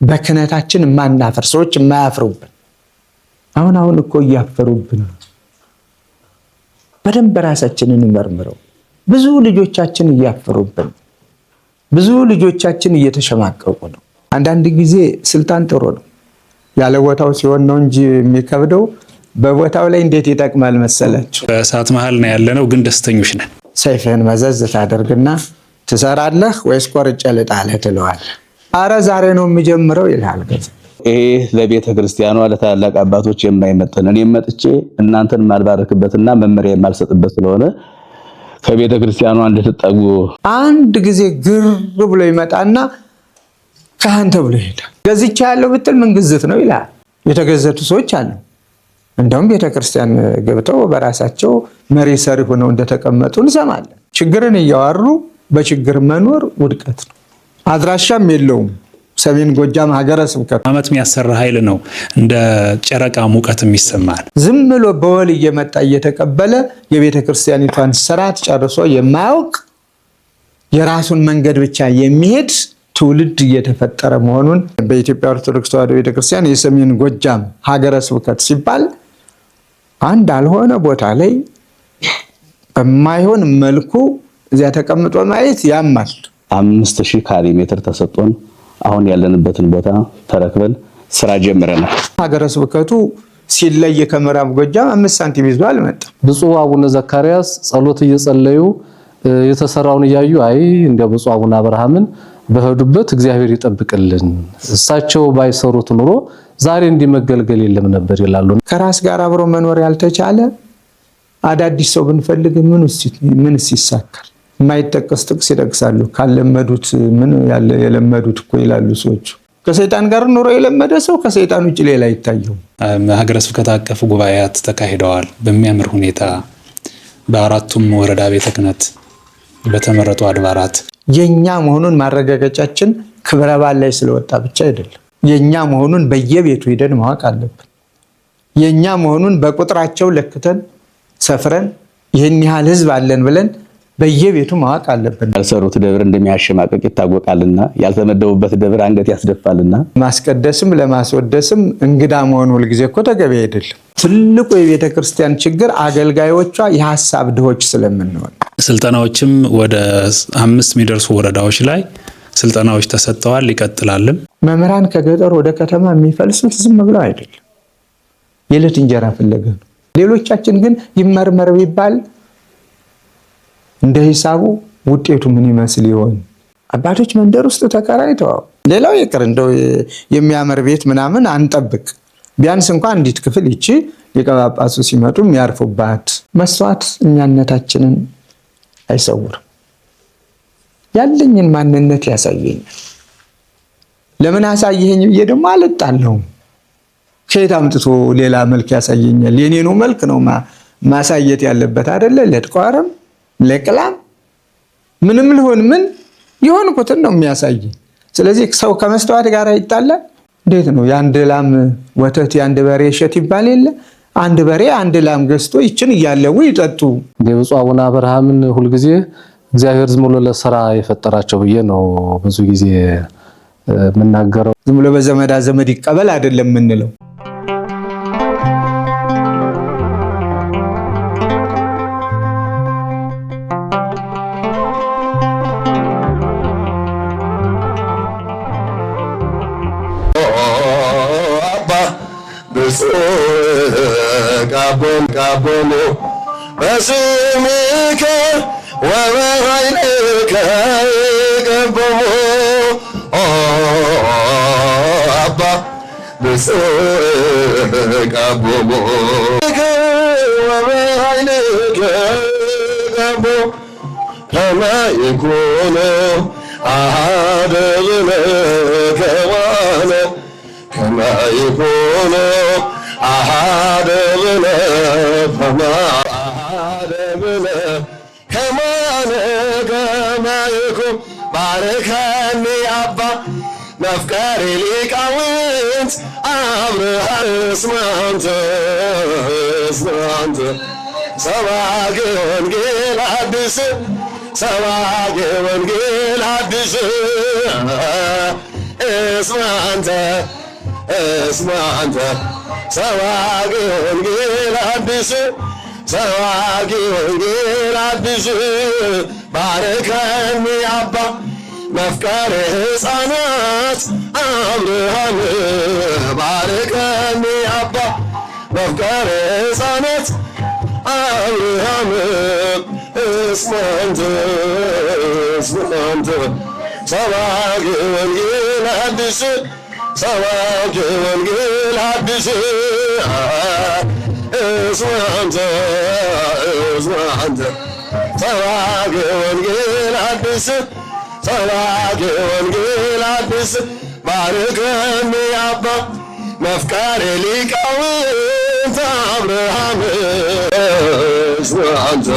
በክነታችን ማናፈር ሰዎች ማያፍሩብን አሁን እኮ ያፈሩብን በደንብ ራሳችንን እንመርምረው ብዙ ልጆቻችን ያፈሩብን ብዙ ልጆቻችን እየተሸማቀቁ ነው አንዳንድ ጊዜ ስልጣን ጥሩ ነው ያለ ቦታው ሲሆን ነው እንጂ የሚከብደው በቦታው ላይ እንዴት ይጠቅማል መሰላችሁ በእሳት መሃል ነው ያለነው ግን ደስተኞች ነን ሰይፍህን መዘዝ ታደርግና ትሰራለህ ወይስ ቆርጬ ልጣልህ ትለዋለህ አረ ዛሬ ነው የሚጀምረው ይላል ይሄ ለቤተ ክርስቲያኗ ለታላቅ አባቶች የማይመጥን እኔ መጥቼ እናንተን ማልባረክበትና መመሪያ የማልሰጥበት ስለሆነ ከቤተ ክርስቲያኗ እንድትጠጉ አንድ ጊዜ ግር ብሎ ይመጣና ካህን ተብሎ ይሄዳል ገዝቻ ያለው ብትል ምን ግዝት ነው ይላል የተገዘቱ ሰዎች አሉ እንደውም ቤተ ክርስቲያን ገብተው በራሳቸው መሪ ሰሪ ሆነው እንደተቀመጡ እንሰማለን ችግርን እያወሩ በችግር መኖር ውድቀት ነው አድራሻም የለውም ሰሜን ጎጃም ሀገረ ስብከት አመት የሚያሰራ ኃይል ነው እንደ ጨረቃ ሙቀት የሚሰማል ዝም ብሎ በወል እየመጣ እየተቀበለ የቤተ ክርስቲያኒቷን ስርዓት ጨርሶ የማያውቅ የራሱን መንገድ ብቻ የሚሄድ ትውልድ እየተፈጠረ መሆኑን በኢትዮጵያ ኦርቶዶክስ ተዋሕዶ ቤተክርስቲያን የሰሜን ጎጃም ሀገረ ስብከት ሲባል አንድ አልሆነ ቦታ ላይ በማይሆን መልኩ እዚያ ተቀምጦ ማየት ያማል 5000 ካሬ ሜትር ተሰጥቶን አሁን ያለንበትን ቦታ ተረክበን ስራ ጀምረናል ሀገረ ስብከቱ ሲለይ ከመራብ ጎጃም 5 ሳንቲም ይዞ አልመጣም ብፁዕ አቡነ ዘካርያስ ጸሎት እየጸለዩ የተሰራውን ያዩ አይ እንደ ብፁዕ አቡነ አብርሃምን በህዱበት እግዚአብሔር ይጠብቅልን እሳቸው ባይሰሩት ኑሮ ዛሬ እንዲመገልገል የለም ነበር ይላሉ ከራስ ጋር አብሮ መኖር ያልተቻለ አዳዲስ ሰው ብንፈልግ ምን ይሳካል ማይተቀስ ጥቅስ ይደግሳሉ ካለመዱት ምን ያለ የለመዱት እኮ ይላሉ ሰዎች ከሰይጣን ጋር ኑሮ የለመደ ሰው ከሰይጣን ውጭ ሌላ ይታየው ሀገረ ስብከት አቀፍ ጉባኤያት ተካሂደዋል በሚያምር ሁኔታ በአራቱም ወረዳ ቤተ ክህነት በተመረጡ አድባራት የኛ መሆኑን ማረጋገጫችን ክብረ በዓል ላይ ስለወጣ ብቻ አይደለም የኛ መሆኑን በየቤቱ ሄደን ማወቅ አለብን የኛ መሆኑን በቁጥራቸው ለክተን ሰፍረን ይሄን ያህል ህዝብ አለን ብለን በየቤቱ ማወቅ አለብን ያልሰሩት ደብር እንደሚያሸማቀቅ ይታወቃልና ያልተመደቡበት ደብር አንገት ያስደፋልና ማስቀደስም ለማስወደስም እንግዳ መሆኑ ሁሉ ጊዜ እኮ ተገቢ አይደለም ትልቁ የቤተ ክርስቲያን ችግር አገልጋዮቿ የሐሳብ ድሆች ስለምንሆን ስልጣናዎችም ወደ 5 የሚደርሱ ወረዳዎች ላይ ስልጣናዎች ተሰጥተዋል ይቀጥላልም መምህራን ከገጠር ወደ ከተማ የሚፈልሱት ዝም ብለው አይደለም የዕለት እንጀራ ፍለጋ ነው ሌሎቻችን ግን ይመርመር ቢባል እንደ ሂሳቡ ውጤቱ ምን ይመስል ይሆን አባቶች መንደር ውስጥ ተከራይተው ሌላው ይቅር እንደው የሚያመር ቤት ምናምን አንጠብቅ ቢያንስ እንኳን እንዲት ክፍል ይቺ ሊቀ ጳጳሱ ሲመጡ የሚያርፉባት መስዋዕት እኛነታችንን አይሰውር ያለኝን ማንነት ያሳየኛል ለምን አሳየኝ ደግሞ አልጣለው ከየት አምጥቶ ሌላ መልክ ያሳየኛል የኔኑ መልክ ነው ማሳየት ያለበት አይደለ ለጥቋረም ለቅላም ምንም ልሆን ምን ይሆንኩትን ነው የሚያሳይ ስለዚህ ሰው ከመስተዋት ጋር ይጣላል እንዴት ነው የአንድ ላም ወተት የአንድ በሬ እሸት ይባል የለ አንድ በሬ አንድ ላም ገዝቶ ይችን እያለው ይጠጡ ብፁዕ አቡነ አብርሃምን ሁሉ ጊዜ እግዚአብሔር ዝም ብሎ ለሥራ የፈጠራቸው ብዬ ነው ብዙ ጊዜ ምናገረው ዝም ብሎ በዘመዳ ዘመድ ይቀበል አይደለም ምንለው ካቦኑ በስምከ ወበኃይልከ ገቦሙ አባ ብፁዕ ካቦሙ ወበኃይልከ ገቦ ከመ ይኩኑ አሐደ ከማነ ከመ ይኩኑ አሐደ ከማነ ከመ ይኩኑ ባርከኒ አባ መፍቀሬ ሊቃውንት አብርሃ እስማንተ ሰባጌ ወንጌል አዲስ ሰባጌ ወንጌል አዲስ እስመ አንተ ሰባኪ ወንጌል አዲስ ሰባኪ ወንጌል አዲስ ባርከኒ አባ መፍቀሬ ሕፃናት አብርሃም ባርከኒ አባ መፍቀሬ ሕፃናት አብርሃም እስመ አንተ ሰባኪ ወንጌል አዲስ ሰባኪ ወንጌል አዲስ እስመ አንተ ሰባኪ ወንጌል አዲስ ሰባኪ ወንጌል አዲስ ባርከኒ አባ መፍቀሬ ሊቃውንት አብርሃም እስመ አንተ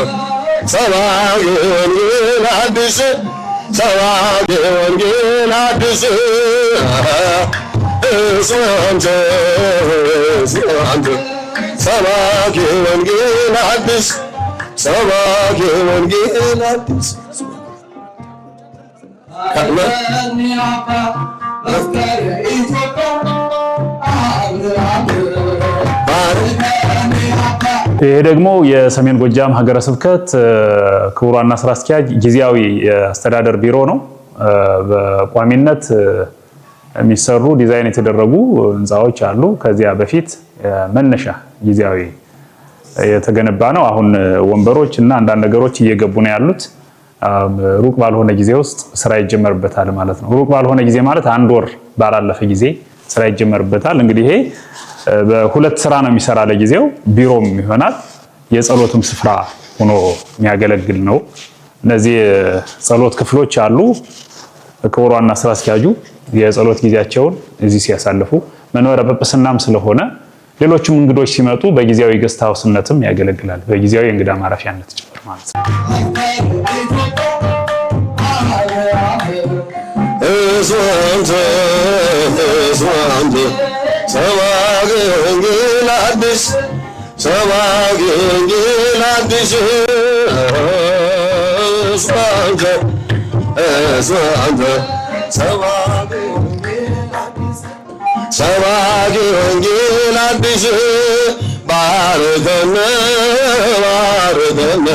ሰባኪ ወንጌል አዲስ ሰባኪ ወንጌል አዲስ እስመ አንተ ሰባኪ ወንጌል አዲስ ሰባኪ ወንጌል አዲስ ይሄ ደግሞ የሰሜን ጎጃም ሀገረ ስብከት ክቡር ዋና ስራ አስኪያጅ ጊዜያዊ አስተዳደር ቢሮ ነው። በቋሚነት የሚሰሩ ዲዛይን የተደረጉ ህንፃዎች አሉ። ከዚያ በፊት መነሻ ጊዜያዊ የተገነባ ነው። አሁን ወንበሮች እና አንዳንድ ነገሮች እየገቡ ነው ያሉት። ሩቅ ባልሆነ ጊዜ ውስጥ ስራ ይጀመርበታል ማለት ነው። ሩቅ ባልሆነ ጊዜ ማለት አንድ ወር ባላለፈ ጊዜ ስራ ይጀመርበታል። እንግዲህ ይሄ በሁለት ስራ ነው የሚሰራ። ለጊዜው ቢሮም ይሆናል፣ የጸሎትም ስፍራ ሆኖ የሚያገለግል ነው። እነዚህ ጸሎት ክፍሎች አሉ። ክቡር ዋና ስራ አስኪያጁ የጸሎት ጊዜያቸውን እዚህ ሲያሳልፉ መንበረ ጵጵስናም ስለሆነ ሌሎችም እንግዶች ሲመጡ በጊዜያዊ ገስት ሃውስነትም ያገለግላል። በጊዜያዊ እንግዳ ማረፊያነት ጭምር ማለት ነው። ሰባኪ ወንጌል አዲስ ሰባኪ ወንጌል አዲስ እስመ አንተ ሰባኪ ወንጌል አዲስ ባርከነ ባርከነ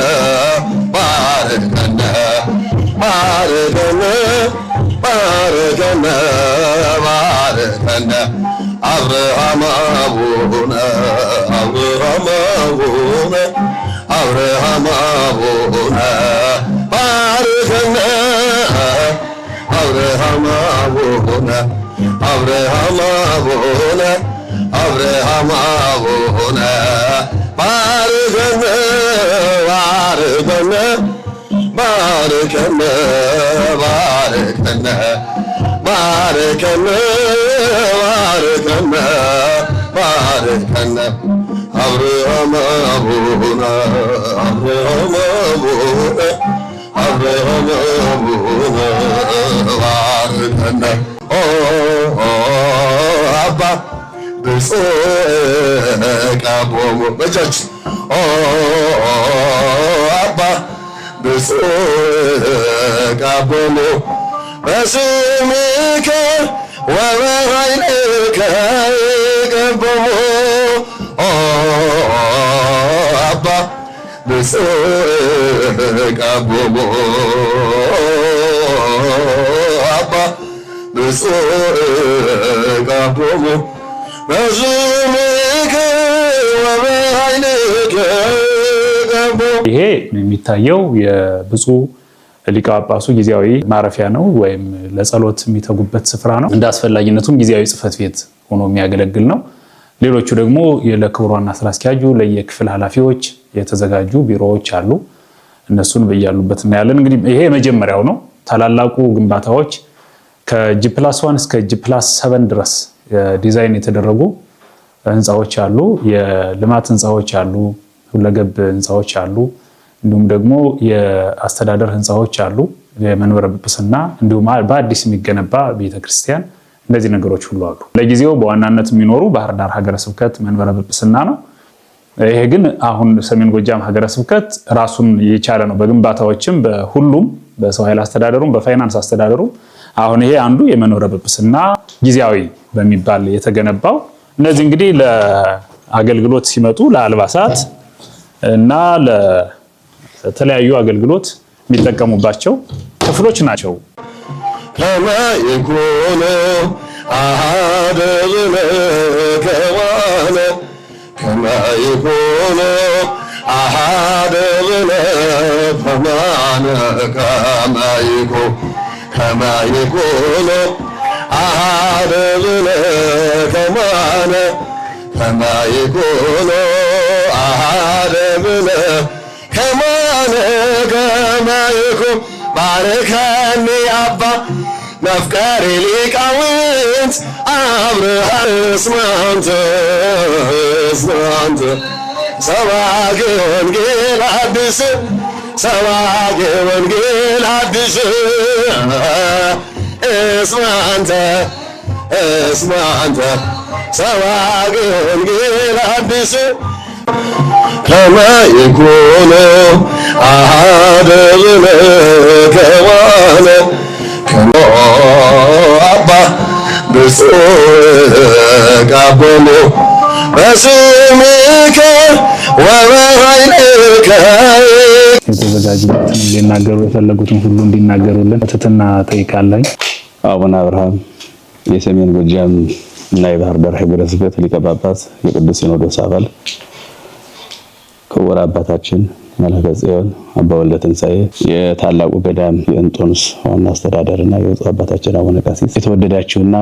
ባርከነ ባርከነ ባርከነ ባርከነ አብርሃም አቡነ አብርሃም አቡነ አብርሃም አቡነ ባርከነ አብርሃም አቡነ አብርሃም አቡነ አብርሃም አቡነ ባርከነ ባርከነ ባርከነ ባርከነ ባርከነ ባርከነ ባርከነ አብርሃም አቡነ አብርሃም አቡነ አብርሃም አቡነ ባርከነ አባ ብፁዕ ቀቦሙ በጃችን አባ ብፁዕ ቀቦሙ በስምከ ወበኃይልከ ቀቦሙ አባ ብፁዕ ቀቦሙ አባ ብፁዕ ቀቦሙ በስምከ ወበኃይልከ ቀቦሙ። ይሄ የሚታየው የብፁዕ ሊቀ ጳጳሱ ጊዜያዊ ማረፊያ ነው፣ ወይም ለጸሎት የሚተጉበት ስፍራ ነው። እንደ አስፈላጊነቱም ጊዜያዊ ጽሕፈት ቤት ሆኖ የሚያገለግል ነው። ሌሎቹ ደግሞ ለክቡር ዋና ስራ አስኪያጁ ለየክፍል ኃላፊዎች የተዘጋጁ ቢሮዎች አሉ። እነሱን በያሉበት እናያለን። እንግዲህ ይሄ መጀመሪያው ነው። ታላላቁ ግንባታዎች ከጂ+1 እስከ ጂ+7 ድረስ ዲዛይን የተደረጉ ህንፃዎች አሉ። የልማት ህንፃዎች አሉ፣ ሁለገብ ህንፃዎች አሉ። እንዲሁም ደግሞ የአስተዳደር ህንፃዎች አሉ፣ የመንበረ ጵጵስና፣ እንዲሁም በአዲስ የሚገነባ ቤተክርስቲያን። እነዚህ ነገሮች ሁሉ አሉ። ለጊዜው በዋናነት የሚኖሩ ባህር ዳር ሀገረ ስብከት መንበረ ጵጵስና ነው። ይሄ ግን አሁን ሰሜን ጎጃም ሀገረ ስብከት ራሱን የቻለ ነው። በግንባታዎችም በሁሉም በሰው ኃይል አስተዳደሩም በፋይናንስ አስተዳደሩም አሁን ይሄ አንዱ የመንበረ ጵጵስና ጊዜያዊ በሚባል የተገነባው እነዚህ እንግዲህ ለአገልግሎት ሲመጡ ለአልባሳት እና ለተለያዩ አገልግሎት የሚጠቀሙባቸው ክፍሎች ናቸው። ከማይኩኖ አሃደብነ ከማነ ከማይኩኖ አሃደብነ ከማነ ከማይኩኖ አሃደብነ ከማነ ከማይኩኖ አሃደብነ ከማነ ከማይኩኖ ባረካኒ አባ መፍቀሬ ሊቃውንት አብርሃም እስማንተ ሰባኪ ወንጌል አዲስ ሰባኪ ወንጌል አዲስ እስማንተ ሰባኪ ወንጌል አዲስ ከማይኩኖ አሃደብነ ከማነ አባ ብፁዕ ቃቦሙ በስምከ ወበኃይልከ የተዘጋጁትን ሊናገሩ የፈለጉትን ሁሉ እንዲናገሩልን ትህትና ጠይቃለሁ። አቡነ አብርሃም የሰሜን ጎጃም እና የባህር ዳር ሀገረ ስብከት ሊቀ ጳጳስ የቅዱስ ሲኖዶስ አባል፣ ክቡር አባታችን መላከ ጽዮን አባ ወልደ ትንሳኤ የታላቁ ገዳም የእንጦንስ ዋና አስተዳዳሪና የብፁዕ አባታችን አቡነ ቀሲስ፣ የተወደዳችሁና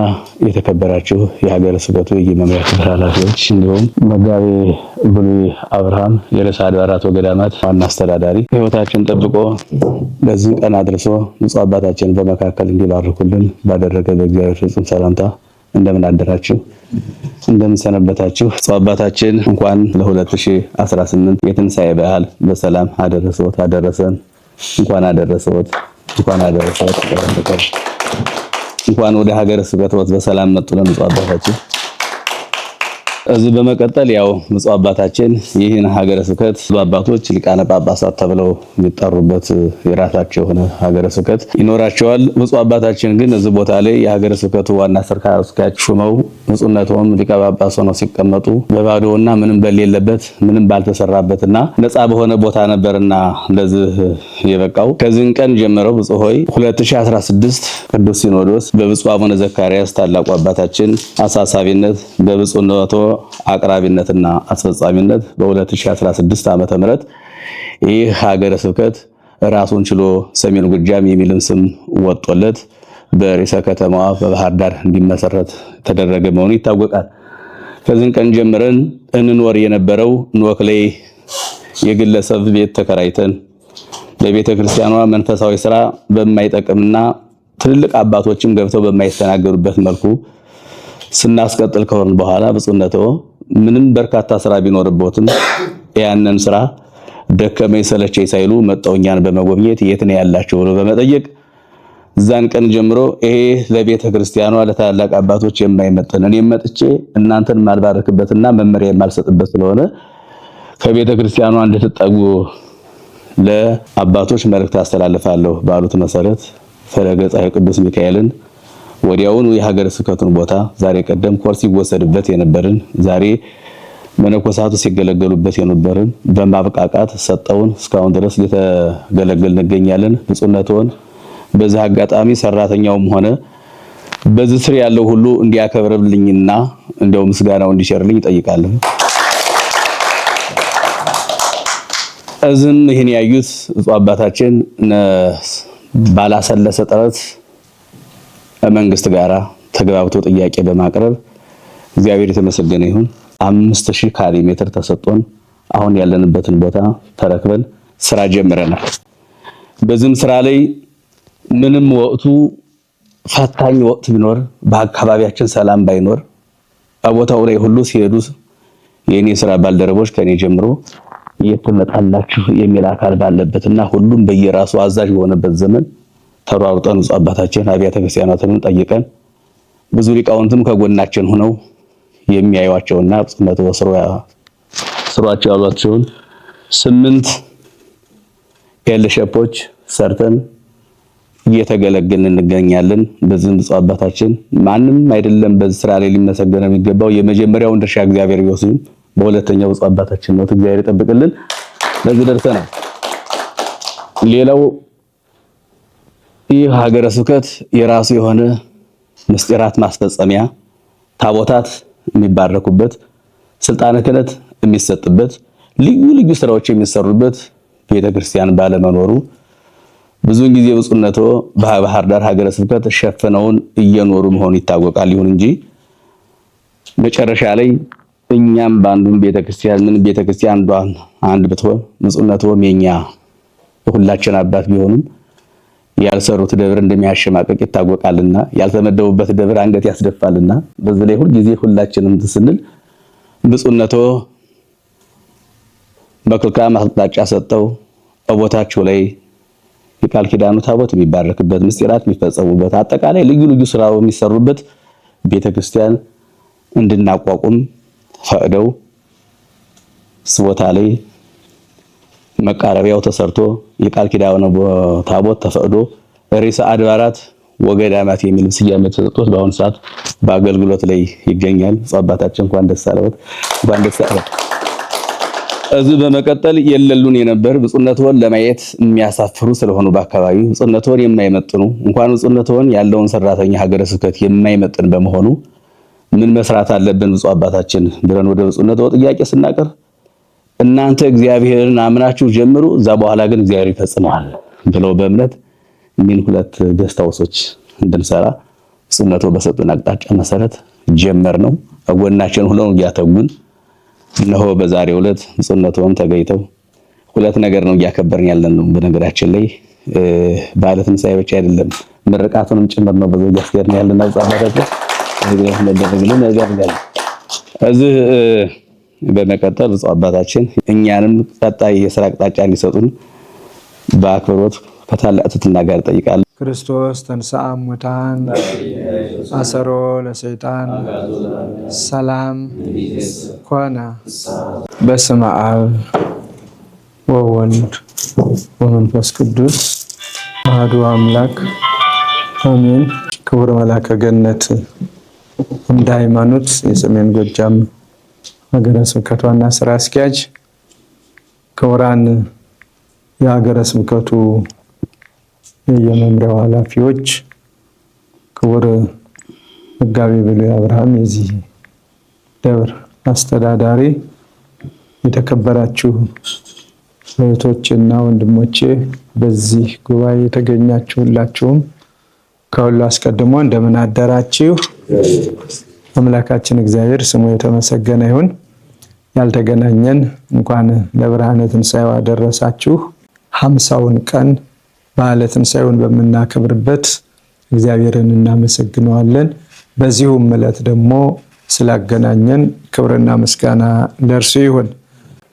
የተከበራችሁ የሀገረ ስብከቱ የመምሪያ ክፍል ኃላፊዎች፣ እንዲሁም መጋቤ ብሉይ አብርሃም የርዕሰ አድባራት ወገዳማት ዋና አስተዳዳሪ ሕይወታችን ጠብቆ በዚህ ቀን አድርሶ ብፁዕ አባታችን በመካከል እንዲባርኩልን ባደረገ በእግዚአብሔር ፍጹም ሰላምታ እንደምን አደራችሁ? እንደምን ሰነበታችሁ? ብፁዕ አባታችን እንኳን ለ2018 የትንሣኤ በዓል በሰላም አደረሰዎት አደረሰን። እንኳን አደረሰዎት፣ እንኳን አደረሰዎት። እንኳን ወደ ሀገረ ስብከት በሰላም መጡልን ብፁዕ አባታችን። እዚህ በመቀጠል ያው ብፁዕ አባታችን ይህን ሀገረ ስብከት አባቶች ሊቃነ ጳጳሳት ተብለው የሚጠሩበት የራሳቸው የሆነ ሀገረ ስብከት ይኖራቸዋል። ብፁዕ አባታችን ግን እዚህ ቦታ ላይ የሀገረ ስብከቱ ዋና ስራ አስኪያጅ ሹመው ብፁዕነቶም ሊቀ ጳጳስ ሆነው ሲቀመጡ በባዶና ምንም በሌለበት ምንም ባልተሰራበትና ነፃ በሆነ ቦታ ነበርና እንደዚህ የበቃው። ከዚህን ቀን ጀምረው ብፁዕ ሆይ 2016 ቅዱስ ሲኖዶስ በብፁዕ አቡነ ዘካርያስ ታላቁ አባታችን አሳሳቢነት በብፁዕነቶ አቅራቢነትና አስፈጻሚነት በ2016 ዓመተ ምህረት ይህ ሀገረ ስብከት ራሱን ችሎ ሰሜን ጎጃም የሚልን ስም ወጥቶለት በርዕሰ ከተማዋ በባህር ዳር እንዲመሰረት ተደረገ መሆኑ ይታወቃል። ከዚህን ቀን ጀምረን እንኖር የነበረው ኖክሌ የግለሰብ ቤት ተከራይተን ለቤተ ክርስቲያኗ መንፈሳዊ ስራ በማይጠቅምና ትልልቅ አባቶችም ገብተው በማይስተናገዱበት መልኩ ስናስቀጥል ከሆነ በኋላ ብፁዕነቶ ምንም በርካታ ስራ ቢኖርበትም ያንን ስራ ደከመኝ ሰለቸኝ ሳይሉ መጣውኛን በመጎብኘት የት ነው ያላችሁ ብሎ በመጠየቅ ዛን ቀን ጀምሮ ይሄ ለቤተ ክርስቲያኗ ለታላቅ አባቶች የማይመጥን እኔ መጥቼ እናንተን ማልባረክበትና መመሪያ የማልሰጥበት ስለሆነ ከቤተ ክርስቲያኗ እንድትጠጉ ለአባቶች መልእክት አስተላልፋለሁ ባሉት መሰረት ፈለገ ፀሐይ ቅዱስ ሚካኤልን ወዲያውኑ የሀገረ ስብከቱን ቦታ ዛሬ ቀደም ኮርስ ይወሰድበት የነበርን ዛሬ መነኮሳቱ ሲገለገሉበት የነበርን በማብቃቃት ሰጠውን እስካሁን ድረስ እየተገለገልን እንገኛለን። ብፁዕነቶን በዚህ አጋጣሚ ሰራተኛውም ሆነ በዚህ ስር ያለው ሁሉ እንዲያከብርልኝና እንደው ምስጋናው እንዲሸርልኝ እጠይቃለሁ። እዝም ይሄን ያዩት ብፁዕ አባታችን ባላሰለሰ ጥረት መንግስት ጋራ ተግባብቶ ጥያቄ በማቅረብ እግዚአብሔር የተመሰገነ ይሁን 5000 ካሬ ሜትር ተሰጥቶን አሁን ያለንበትን ቦታ ተረክበን ስራ ጀምረናል። በዚህም ስራ ላይ ምንም ወቅቱ ፈታኝ ወቅት ቢኖር በአካባቢያችን ሰላም ባይኖር በቦታው ላይ ሁሉ ሲሄዱ የኔ ስራ ባልደረቦች ከኔ ጀምሮ እየተመጣላችሁ የሚል አካል ባለበትና ሁሉም በየራሱ አዛዥ የሆነበት ዘመን ተሯሩጠን ብፁዕ አባታችን አብያተ ክርስቲያናትን ጠይቀን ብዙ ሊቃውንትም ከጎናችን ሆነው የሚያዩዋቸውና ብፁዕነቱ ስሯቸው ያሏቸውን 8 ኤል ሼፖች ሰርተን እየተገለገልን እንገኛለን። በዚህ ብፁዕ አባታችን ማንም አይደለም በዚህ ስራ ላይ ሊመሰገን የሚገባው የመጀመሪያውን ድርሻ እግዚአብሔር ቢወስድም በሁለተኛው ብፁዕ አባታችን ነው። እግዚአብሔር ይጠብቅልን። ለዚህ ደርሰናል። ሌላው ይህ ሀገረ ስብከት የራሱ የሆነ ምስጢራት ማስፈጸሚያ ታቦታት የሚባረኩበት ስልጣነ ክህነት የሚሰጥበት ልዩ ልዩ ስራዎች የሚሰሩበት ቤተክርስቲያን ባለመኖሩ ብዙውን ጊዜ ብፁዕነቶ በባህር ዳር ሀገረ ስብከት ሸፍነውን እየኖሩ መሆኑ ይታወቃል። ይሁን እንጂ መጨረሻ ላይ እኛም በአንዱን ቤተክርስቲያን ምን ቤተክርስቲያን አንድ ብትሆን ብፁዕነቶም የኛ ሁላችን አባት ቢሆኑም ያልሰሩት ደብር እንደሚያሸማቀቅ ይታወቃልና ያልተመደቡበት ደብር አንገት ያስደፋልና በዚህ ላይ ሁሉ ጊዜ ሁላችንም ስንል ብፁዕነቶ በክልካም አቅጣጫ ሰጠው በቦታቸው ላይ የቃል ኪዳኑ ታቦት የሚባረክበት ምስጢራት የሚፈጸሙበት አጠቃላይ ልዩ ልዩ ስራው የሚሰሩበት ቤተክርስቲያን እንድናቋቁም ፈቅደው ስቦታ ላይ መቃረቢያው ተሰርቶ የቃል ኪዳኑ ታቦት ተፈቅዶ ርዕሰ አድባራት ወገዳማት የሚል ስያሜ ተሰጥቶት በአሁኑ ሰዓት በአገልግሎት ላይ ይገኛል። አባታችን እንኳን ደስ አለዎት፣ እንኳን ደስ አለዎት። እዚህ በመቀጠል የለሉን የነበር ብፁዕነቶን ለማየት የሚያሳፍሩ ስለሆኑ በአካባቢ ብፁዕነቶን የማይመጥኑ እንኳን ብፁዕነቶን ያለውን ሰራተኛ ሀገረ ስብከት የማይመጥን በመሆኑ ምን መስራት አለብን ብፁዕ አባታችን ብለን ወደ ብፁዕነቶ ጥያቄ ስናቀርብ እናንተ እግዚአብሔርን አምናችሁ ጀምሩ፣ እዛ በኋላ ግን እግዚአብሔር ይፈጽመዋል ብለው በእምነት ምን ሁለት ገስት ሃውሶች እንድንሰራ ብፁዕነቶ በሰጡን አቅጣጫ መሰረት ጀመር ነው። አጎናችን ሆነው እያተጉን እነሆ በዛሬው ዕለት ብፁዕነቶም ተገኝተው ሁለት ነገር ነው እያከበርን ያለን ነው። በነገራችን ላይ በዓለ ትንሣኤ ብቻ አይደለም ምርቃቱንም ጭምር ነው በዛው እያስገርን ያለን ነው። ጻፋታችሁ እንደደረግልን ያጋርጋል። እዚህ በመቀጠል ብፁዕ አባታችን እኛንም ቀጣይ የሥራ አቅጣጫ እንዲሰጡን በአክብሮት ከታላቅ ትሕትና ጋር ጠይቃለሁ። ክርስቶስ ተንሥአ እሙታን አሰሮ ለሰይጣን ሰላም ኮነ። በስመ አብ ወወልድ ወመንፈስ ቅዱስ አሐዱ አምላክ አሜን። ክቡር መልአከ ገነት እንደ ሃይማኖት የሰሜን ጎጃም ሀገረ ስብከት ዋና ስራ አስኪያጅ፣ ክቡራን የሀገረ ስብከቱ የመምሪያው ኃላፊዎች፣ ክቡር መጋቤ ብሉይ አብርሃም የዚህ ደብር አስተዳዳሪ፣ የተከበራችሁ እህቶችና ወንድሞቼ፣ በዚህ ጉባኤ የተገኛችሁ ሁላችሁም ከሁሉ አስቀድሞ እንደምን አደራችሁ? አምላካችን እግዚአብሔር ስሙ የተመሰገነ ይሁን። ያልተገናኘን እንኳን ለብርሃነ ትንሣኤው አደረሳችሁ። 50ውን ቀን በዓለ ትንሣኤውን በምናከብርበት እግዚአብሔርን እናመሰግነዋለን። በዚሁም ዕለት ደግሞ ስላገናኘን ክብርና ምስጋና ለእርሱ ይሁን።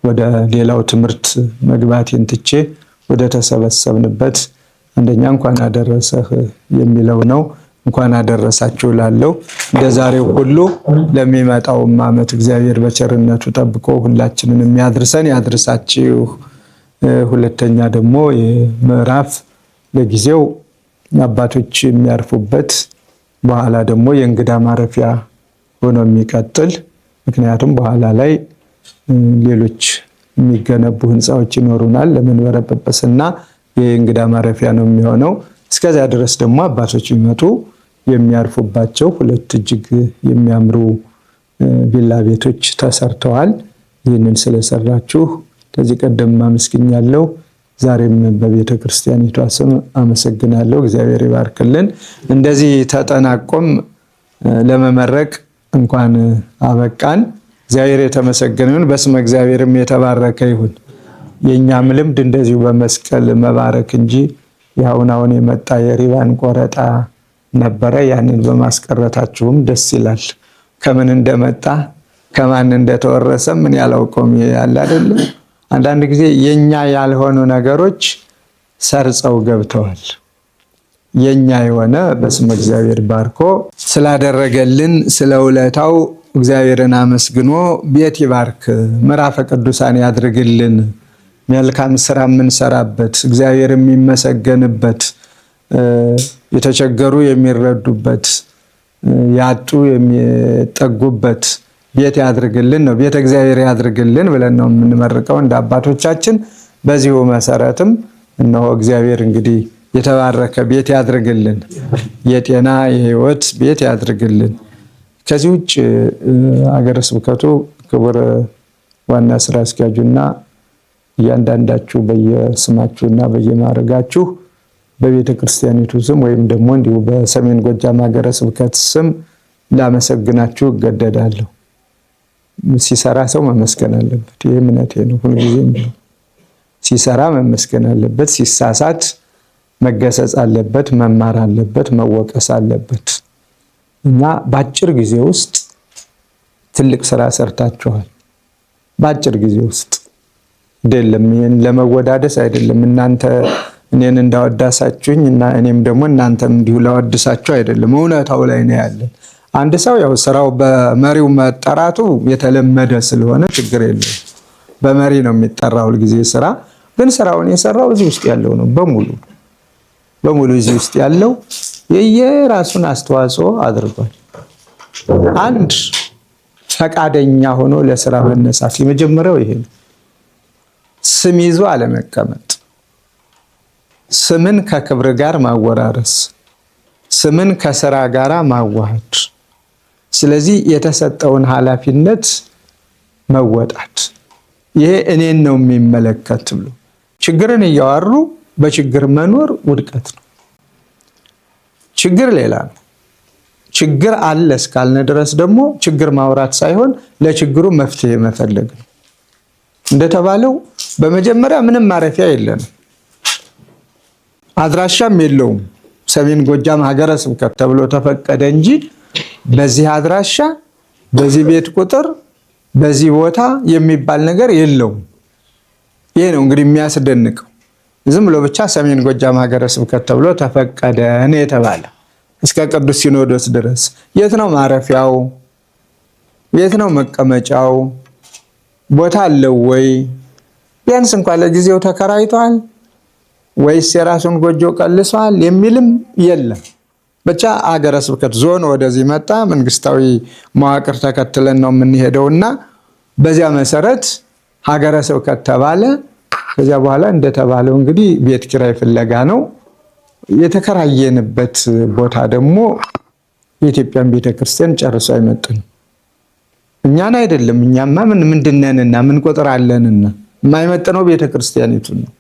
ወደ ሌላው ትምህርት መግባቴን ትቼ ወደ ተሰበሰብንበት አንደኛ እንኳን አደረሰህ የሚለው ነው። እንኳን አደረሳችሁ ላለው እንደ ዛሬው ሁሉ ለሚመጣውም ዓመት እግዚአብሔር በቸርነቱ ጠብቆ ሁላችንን የሚያድርሰን ያድርሳችሁ። ሁለተኛ ደግሞ የምዕራፍ ለጊዜው አባቶች የሚያርፉበት በኋላ ደግሞ የእንግዳ ማረፊያ ሆኖ የሚቀጥል ምክንያቱም በኋላ ላይ ሌሎች የሚገነቡ ህንፃዎች ይኖሩናል። ለመንበረ ጵጵስና የእንግዳ ማረፊያ ነው የሚሆነው። እስከዚያ ድረስ ደግሞ አባቶች ይመጡ የሚያርፉባቸው ሁለት እጅግ የሚያምሩ ቪላ ቤቶች ተሰርተዋል። ይህንን ስለሰራችሁ ከዚህ ቀደም አመስግኛለሁ። ዛሬም በቤተ ክርስቲያኒቷ ስም አመሰግናለሁ። እግዚአብሔር ይባርክልን። እንደዚህ ተጠናቆም ለመመረቅ እንኳን አበቃን። እግዚአብሔር የተመሰገነ ይሁን። በስመ እግዚአብሔርም የተባረከ ይሁን። የኛም ልምድ እንደዚሁ በመስቀል መባረክ እንጂ አሁን የመጣ የሪባን ቆረጣ ነበረ። ያንን በማስቀረታችሁም ደስ ይላል። ከምን እንደመጣ ከማን እንደተወረሰ ምን ያላውቀውም ያለ አይደለ። አንዳንድ ጊዜ የኛ ያልሆኑ ነገሮች ሰርጸው ገብተዋል። የኛ የሆነ በስመ እግዚአብሔር ባርኮ ስላደረገልን ስለውለታው እግዚአብሔርን አመስግኖ ቤት ይባርክ፣ ምዕራፈ ቅዱሳን ያድርግልን። መልካም ስራ የምንሰራበት እግዚአብሔር የሚመሰገንበት የተቸገሩ የሚረዱበት፣ ያጡ የሚጠጉበት ቤት ያድርግልን ነው። ቤተ እግዚአብሔር ያድርግልን ብለን ነው የምንመርቀው እንደ አባቶቻችን። በዚሁ መሰረትም እነሆ እግዚአብሔር እንግዲህ የተባረከ ቤት ያድርግልን፣ የጤና የሕይወት ቤት ያድርግልን። ከዚህ ውጭ ሀገረ ስብከቱ ክቡር ዋና ስራ አስኪያጁና እያንዳንዳችሁ በየስማችሁና በየማዕረጋችሁ በቤተ ክርስቲያኒቱ ስም ወይም ደግሞ እንዲሁ በሰሜን ጎጃም ሀገረ ስብከት ስም ላመሰግናችሁ እገደዳለሁ። ሲሰራ ሰው መመስገን አለበት። ይህ እምነቴ ነው። ሁልጊዜም ሲሰራ መመስገን አለበት። ሲሳሳት መገሰጽ አለበት፣ መማር አለበት፣ መወቀስ አለበት። እና በአጭር ጊዜ ውስጥ ትልቅ ስራ ሰርታችኋል። በአጭር ጊዜ ውስጥ አይደለም፣ ይሄን ለመወዳደስ አይደለም። እናንተ እኔን እንዳወዳሳችሁኝ እና እኔም ደግሞ እናንተም እንዲሁ ላወድሳችሁ አይደለም። እውነታው ላይ ነው ያለን። አንድ ሰው ያው ስራው በመሪው መጠራቱ የተለመደ ስለሆነ ችግር የለውም። በመሪ ነው የሚጠራው ሁልጊዜ ስራ። ግን ስራውን የሰራው እዚህ ውስጥ ያለው ነው በሙሉ እዚህ ውስጥ ያለው የየራሱን አስተዋጽኦ አድርጓል። አንድ ፈቃደኛ ሆኖ ለስራ መነሳት የመጀመሪያው ይሄ ነው። ስም ይዞ አለመቀመጥ፣ ስምን ከክብር ጋር ማወራረስ፣ ስምን ከስራ ጋር ማዋሃድ። ስለዚህ የተሰጠውን ኃላፊነት መወጣት፣ ይሄ እኔን ነው የሚመለከት ብሎ ችግርን እያዋሩ በችግር መኖር ውድቀት ነው። ችግር ሌላ ነው። ችግር አለ እስካልነ ድረስ ደግሞ ችግር ማውራት ሳይሆን ለችግሩ መፍትሄ መፈለግ ነው። እንደተባለው በመጀመሪያ ምንም ማረፊያ የለንም፣ አድራሻም የለውም። ሰሜን ጎጃም ሀገረ ስብከት ተብሎ ተፈቀደ እንጂ በዚህ አድራሻ፣ በዚህ ቤት ቁጥር፣ በዚህ ቦታ የሚባል ነገር የለውም። ይሄ ነው እንግዲህ የሚያስደንቀው። ዝም ብሎ ብቻ ሰሜን ጎጃም ሀገረ ስብከት ተብሎ ተፈቀደ ነው የተባለ። እስከ ቅዱስ ሲኖዶስ ድረስ የት ነው ማረፊያው? የት ነው መቀመጫው? ቦታ አለው ወይ? ቢያንስ እንኳን ለጊዜው ተከራይቷል ወይስ የራሱን ጎጆ ቀልሷል የሚልም የለም። ብቻ ሀገረ ስብከት ዞን ወደዚህ መጣ። መንግስታዊ መዋቅር ተከትለን ነው የምንሄደውና በዚያ መሰረት ሀገረ ስብከት ተባለ። ከዚያ በኋላ እንደተባለው እንግዲህ ቤት ኪራይ ፍለጋ ነው የተከራየንበት። ቦታ ደግሞ የኢትዮጵያን ቤተክርስቲያን ጨርሶ አይመጥንም። እኛን አይደለም። እኛማ ምንድነንና ምን ቁጥር አለንና የማይመጥነው ቤተክርስቲያኒቱን ነው።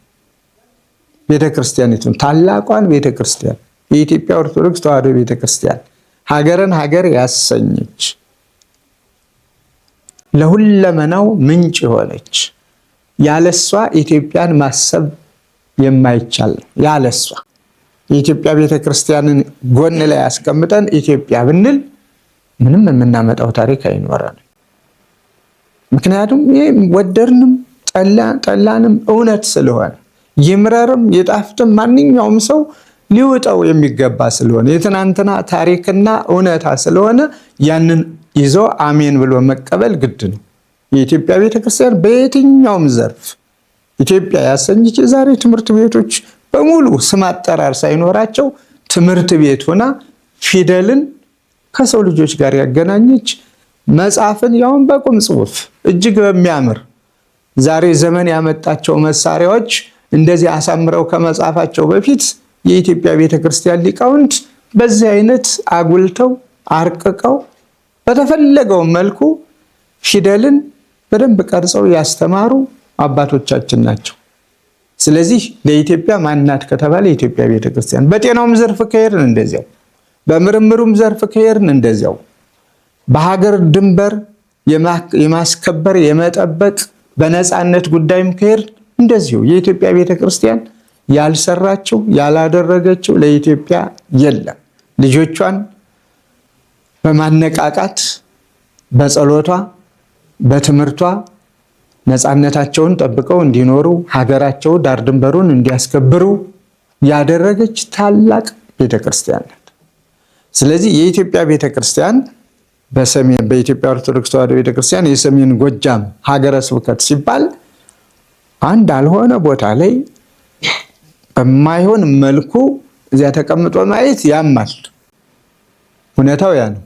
ቤተክርስቲያኒቱን ታላቋን ቤተክርስቲያን የኢትዮጵያ ኦርቶዶክስ ተዋሕዶ ቤተክርስቲያን ሀገርን ሀገር ያሰኘች ለሁለመናው ምንጭ የሆነች ያለሷ ኢትዮጵያን ማሰብ የማይቻል ያለሷ የኢትዮጵያ ቤተክርስቲያንን ጎን ላይ ያስቀምጠን ኢትዮጵያ ብንል ምንም የምናመጣው ታሪክ አይኖረንም። ምክንያቱም ይሄ ወደድንም ጠላንም እውነት ስለሆነ ይምረርም ይጣፍጥም ማንኛውም ሰው ሊውጠው የሚገባ ስለሆነ የትናንትና ታሪክና እውነታ ስለሆነ ያንን ይዞ አሜን ብሎ መቀበል ግድ ነው። የኢትዮጵያ ቤተክርስቲያን በየትኛውም ዘርፍ ኢትዮጵያ ያሰኘች የዛሬ ትምህርት ቤቶች በሙሉ ስም አጠራር ሳይኖራቸው ትምህርት ቤት ሆና ፊደልን ከሰው ልጆች ጋር ያገናኘች መጽሐፍን ያውን በቁም ጽሑፍ እጅግ በሚያምር ዛሬ ዘመን ያመጣቸው መሳሪያዎች እንደዚህ አሳምረው ከመጻፋቸው በፊት የኢትዮጵያ ቤተክርስቲያን ሊቃውንት በዚህ አይነት አጉልተው አርቅቀው በተፈለገው መልኩ ፊደልን በደንብ ቀርጸው ያስተማሩ አባቶቻችን ናቸው። ስለዚህ ለኢትዮጵያ ማናት ከተባለ የኢትዮጵያ ቤተክርስቲያን። በጤናውም ዘርፍ ከሄድን እንደዚያው፣ በምርምሩም ዘርፍ ከሄድን እንደዚያው፣ በሀገር ድንበር የማስከበር የመጠበቅ በነፃነት ጉዳይም ከሄድን እንደዚሁ የኢትዮጵያ ቤተክርስቲያን ያልሰራችው ያላደረገችው ለኢትዮጵያ የለም። ልጆቿን በማነቃቃት በጸሎቷ በትምህርቷ ነፃነታቸውን ጠብቀው እንዲኖሩ ሀገራቸው ዳር ድንበሩን እንዲያስከብሩ ያደረገች ታላቅ ቤተክርስቲያን ናት። ስለዚህ የኢትዮጵያ ቤተክርስቲያን በኢትዮጵያ ኦርቶዶክስ ተዋሕዶ ቤተክርስቲያን የሰሜን ጎጃም ሀገረ ስብከት ሲባል አንድ አልሆነ ቦታ ላይ በማይሆን መልኩ እዚያ ተቀምጦ ማየት ያማል። እውነታው ያ ነው።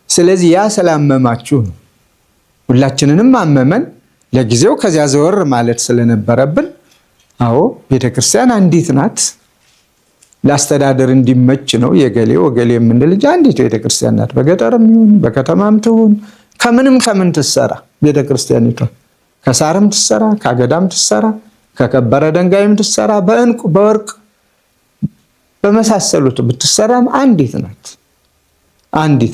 ስለዚህ ያ ስላመማችሁ ነው። ሁላችንንም አመመን ለጊዜው። ከዚያ ዘወር ማለት ስለነበረብን አዎ ቤተክርስቲያን አንዲት ናት። ለአስተዳደር እንዲመች ነው የገሌ ወገሌ የምንል እንጂ አንዲት ቤተክርስቲያን ናት። በገጠርም ይሁን በከተማም ትሁን ከምን ትሰራ ቤተክርስቲያኒቷ ከሳርም ትሰራ ከአገዳም ትሰራ ከከበረ ድንጋይም ትሰራ በእንቁ በወርቅ በመሳሰሉት ብትሰራም አንዲት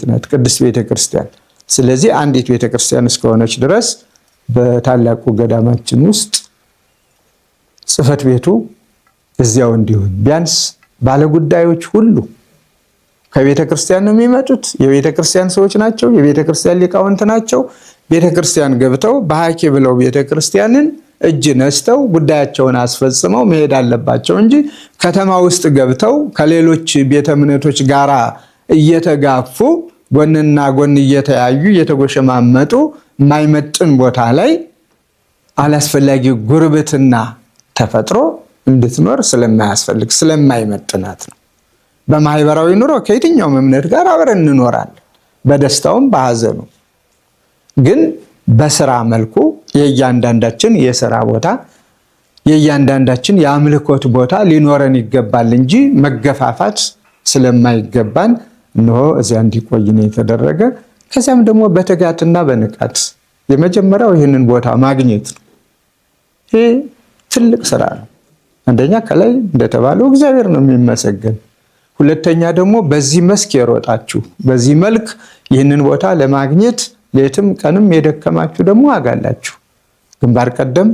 ናት ቅድስት ቤተክርስቲያን። ስለዚህ አንዲት ቤተክርስቲያን እስከሆነች ድረስ በታላቁ ገዳማችን ውስጥ ጽሕፈት ቤቱ እዚያው እንዲሆን ቢያንስ ባለጉዳዮች ሁሉ ከቤተክርስቲያን ነው የሚመጡት። የቤተክርስቲያን ሰዎች ናቸው። የቤተክርስቲያን ሊቃውንት ናቸው። ቤተክርስቲያን ገብተው በሐኪ ብለው ቤተክርስቲያንን እጅ ነስተው ጉዳያቸውን አስፈጽመው መሄድ አለባቸው እንጂ ከተማ ውስጥ ገብተው ከሌሎች ቤተ እምነቶች ጋራ እየተጋፉ ጎንና ጎን እየተያዩ እየተጎሸማመጡ የማይመጥን ቦታ ላይ አላስፈላጊ ጉርብትና ተፈጥሮ እንድትኖር ስለማያስፈልግ ስለማይመጥናት ነው። በማህበራዊ ኑሮ ከየትኛውም እምነት ጋር አብረን እንኖራለን፣ በደስታውም በሐዘኑ። ግን በስራ መልኩ የእያንዳንዳችን የስራ ቦታ የእያንዳንዳችን የአምልኮት ቦታ ሊኖረን ይገባል እንጂ መገፋፋት ስለማይገባን እነሆ እዚያ እንዲቆይ ነው የተደረገ። ከዚያም ደግሞ በትጋትና በንቃት የመጀመሪያው ይህንን ቦታ ማግኘት ነው። ይህ ትልቅ ስራ ነው። አንደኛ ከላይ እንደተባለው እግዚአብሔር ነው የሚመሰገን። ሁለተኛ ደግሞ በዚህ መስክ የሮጣችሁ በዚህ መልክ ይህንን ቦታ ለማግኘት ሌትም ቀንም የደከማችሁ ደግሞ አጋላችሁ ግንባር ቀደም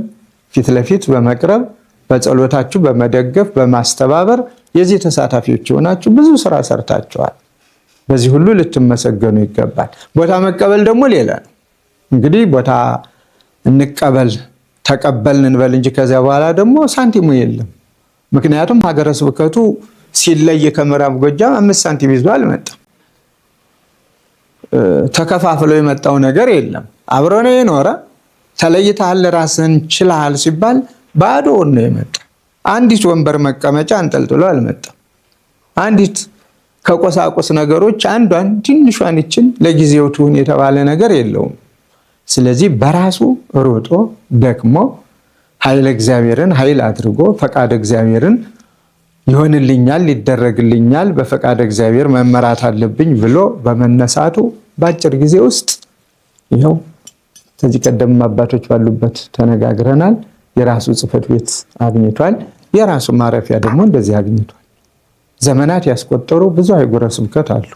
ፊት ለፊት በመቅረብ በጸሎታችሁ በመደገፍ በማስተባበር የዚህ ተሳታፊዎች ሆናችሁ ብዙ ስራ ሰርታችኋል። በዚህ ሁሉ ልትመሰገኑ ይገባል። ቦታ መቀበል ደግሞ ሌላ ነው። እንግዲህ ቦታ እንቀበል ተቀበልን እንበል እንጂ ከዚያ በኋላ ደግሞ ሳንቲሙ የለም። ምክንያቱም ሀገረ ስብከቱ ሲለይ ከምዕራብ ጎጃም 5 ሳንቲም ይዞ አልመጣም። ተከፋፍሎ የመጣው ነገር የለም። አብሮ ነው የኖረ። ተለይተሃል ራስን ችለሃል ሲባል ባዶ ነው የመጣ። አንዲት ወንበር መቀመጫ አንጠልጥሎ አልመጣም። አንዲት ከቆሳቁስ ነገሮች አንዷን ትንሿን ይችን ለጊዜው ትሁን የተባለ ነገር የለውም። ስለዚህ በራሱ ሮጦ ደክሞ ኃይለ እግዚአብሔርን ኃይል አድርጎ ፈቃደ እግዚአብሔርን ይሆንልኛል ይደረግልኛል በፈቃደ እግዚአብሔር መመራት አለብኝ ብሎ በመነሳቱ በአጭር ጊዜ ውስጥ ይኸው ከዚህ ቀደም አባቶች ባሉበት ተነጋግረናል። የራሱ ጽሕፈት ቤት አግኝቷል። የራሱ ማረፊያ ደግሞ እንደዚህ አግኝቷል። ዘመናት ያስቆጠሩ ብዙ ሀገረ ስብከት አሉ።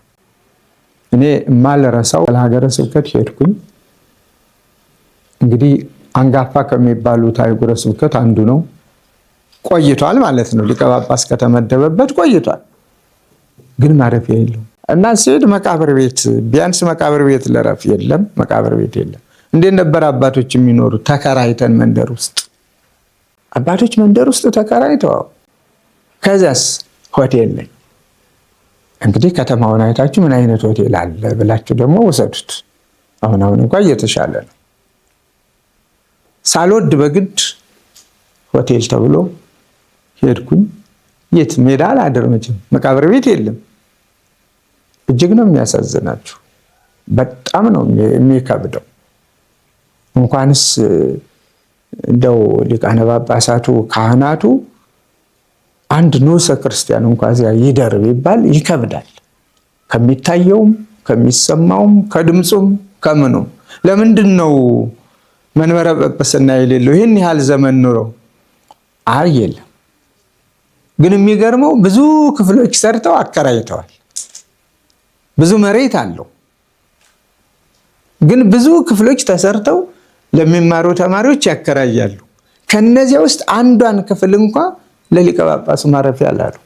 እኔ ማልረሳው ለሀገረ ስብከት ሄድኩኝ። እንግዲህ አንጋፋ ከሚባሉት ሀገረ ስብከት አንዱ ነው። ቆይቷል ማለት ነው። ሊቀ ጳጳስ ከተመደበበት ቆይቷል። ግን ማረፊያ የለውም እና ሲሄድ መቃብር ቤት ቢያንስ መቃብር ቤት ለረፍ የለም። መቃብር ቤት የለም። እንዴት ነበር አባቶች የሚኖሩት? ተከራይተን መንደር ውስጥ አባቶች መንደር ውስጥ ተከራይተው ከዚያስ ሆቴል ላይ እንግዲህ ከተማውን አይታችሁ ምን አይነት ሆቴል አለ ብላችሁ ደግሞ ወሰዱት። አሁን እንኳን እየተሻለ ነው። ሳልወድ በግድ ሆቴል ተብሎ ሄድኩኝ። የት ሜዳ አላደረመችም። መቃብር ቤት የለም። እጅግ ነው የሚያሳዝናችሁ። በጣም ነው የሚከብደው። እንኳንስ እንደው ሊቃነ ጳጳሳቱ ካህናቱ አንድ ንዑሰ ክርስቲያን እንኳን እዚያ ይደር ቢባል ይከብዳል። ከሚታየውም ከሚሰማውም ከድምፁም ከምኑም ለምንድን ነው መንበረ ጵጵስና የሌለው ይህን ያህል ዘመን ኑሮ? የለም። ግን የሚገርመው ብዙ ክፍሎች ሰርተው አከራይተዋል። ብዙ መሬት አለው። ግን ብዙ ክፍሎች ተሰርተው ለሚማሩ ተማሪዎች ያከራያሉ። ከነዚያ ውስጥ አንዷን ክፍል እንኳን ለሊቀ ጳጳሱ ማረፊያ አላሉ።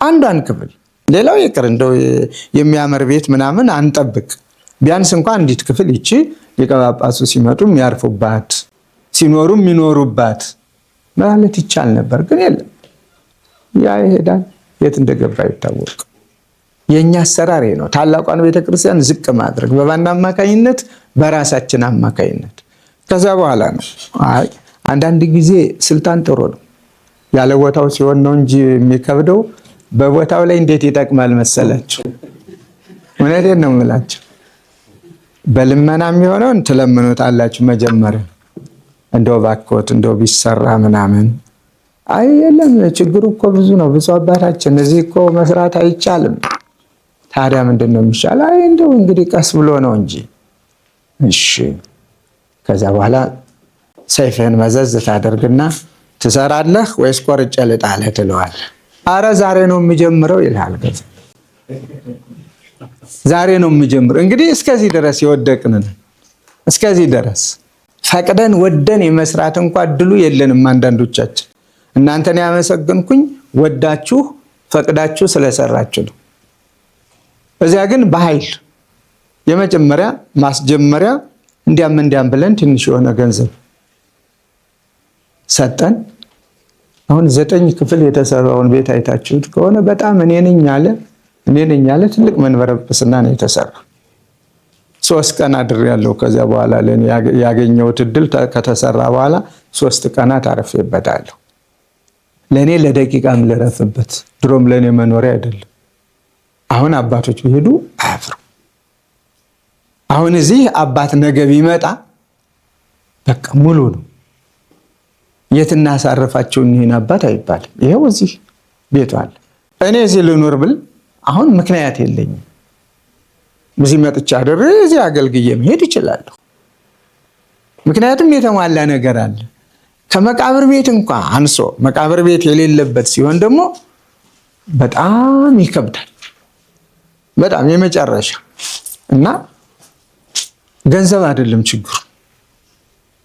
አንዷን ክፍል ሌላው ይቅር እንደው የሚያምር ቤት ምናምን አንጠብቅ። ቢያንስ እንኳን አንዲት ክፍል ይቺ ሊቀ ጳጳሱ ሲመጡ የሚያርፉባት ሲኖሩ የሚኖሩባት ማለት ይቻል ነበር። ግን የለም። ያ ይሄዳል። የት እንደገባ ይታወቅ። የኛ አሰራር ነው። ታላቋን ቤተክርስቲያን ዝቅ ማድረግ በባንድ አማካኝነት በራሳችን አማካኝነት ከዛ በኋላ ነው። አንዳንድ ጊዜ ስልጣን ጥሩ ነው ያለ ቦታው ሲሆን ነው እንጂ የሚከብደው በቦታው ላይ እንዴት ይጠቅማል መሰላችሁ? እውነቴን ነው የምላችሁ። በልመና የሚሆነውን ትለምኑታላችሁ መጀመሪያ እንደው ባኮት እንደው ቢሰራ ምናምን። አይ የለም ችግሩ እኮ ብዙ ነው ብፁዕ አባታችን፣ እዚህ እኮ መስራት አይቻልም። ታዲያ ምንድን ነው የሚሻለው? አይ እንደው እንግዲህ ቀስ ብሎ ነው እንጂ። እሺ ከዛ በኋላ ሰይፍህን መዘዝ ታደርግና ትሰራለህ ወይስ ቆርጬ ልጣልህ ትለዋለህ። አረ ዛሬ ነው የሚጀምረው ይልሃል። ከዛ ዛሬ ነው የሚጀምረው። እንግዲህ እስከዚህ ድረስ የወደቅንን እስከዚህ ድረስ ፈቅደን ወደን የመስራት እንኳን እድሉ የለንም አንዳንዶቻችን። እናንተን ያመሰግንኩኝ ወዳችሁ ፈቅዳችሁ ስለሰራችሁ ነው። እዚያ ግን በኃይል የመጀመሪያ ማስጀመሪያ እንዲያም ብለን ትንሽ የሆነ ገንዘብ ሰጠን። አሁን 9 ክፍል የተሰራውን ቤት አይታችሁት ከሆነ በጣም እኔ ነኝ ያለ ትልቅ መንበረ ጵጵስና ነው የተሰራ። 3 ቀን አድሬያለሁ። ከዚያ በኋላ ለኔ ያገኘሁት እድል ከተሰራ በኋላ 3 ቀናት አርፌበታለሁ። ለኔ ለደቂቃም ልረፍበት፣ ድሮም ለኔ መኖሪያ አይደለም። አሁን አባቶች ቢሄዱ አያፍሩ። አሁን እዚህ አባት ነገ ቢመጣ በቃ ሙሉ ነው። የት እናሳርፋቸው እኒህን አባት አይባልም። ይሄው እዚህ ቤቱ አለ። እኔ እዚህ ልኖር ብል አሁን ምክንያት የለኝም። እዚህ መጥቻ አድሬ እዚህ አገልግዬ መሄድ ይችላለሁ። ምክንያቱም የተሟላ ነገር አለ። ከመቃብር ቤት እንኳን አንሶ መቃብር ቤት የሌለበት ሲሆን ደግሞ በጣም ይከብዳል። በጣም የመጨረሻ እና ገንዘብ አይደለም ችግሩ።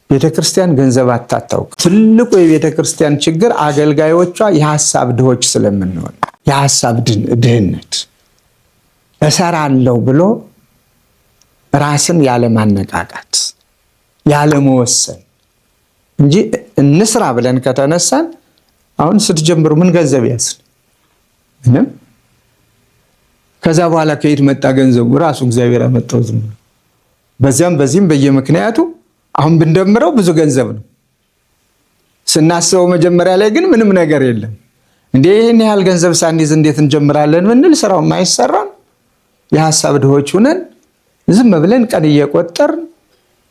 ቤተክርስቲያን ገንዘብ አታታውቅ። ትልቁ የቤተክርስቲያን ችግር አገልጋዮቿ የሐሳብ ድሆች ስለምንሆን፣ የሐሳብ ድህነት፣ እሰራለሁ ብሎ ራስን ያለማነቃቃት ያለመወሰን እንጂ እንስራ ብለን ከተነሳን አሁን ስትጀምሩ ምን ገንዘብ ያስን ምንም። ከዛ በኋላ ከየት መጣ ገንዘቡ? ራሱ እግዚአብሔር ያመጣው ዝም ብሎ በዚያም በዚህም በየምክንያቱ አሁን ብንደምረው ብዙ ገንዘብ ነው። ስናስበው መጀመሪያ ላይ ግን ምንም ነገር የለም። እንዴ ይህን ያህል ገንዘብ ሳንይዝ እንዴት እንጀምራለን ብንል ስራውም አይሰራም። የሐሳብ ድሆች ሁነን ዝም ብለን ቀን እየቆጠርን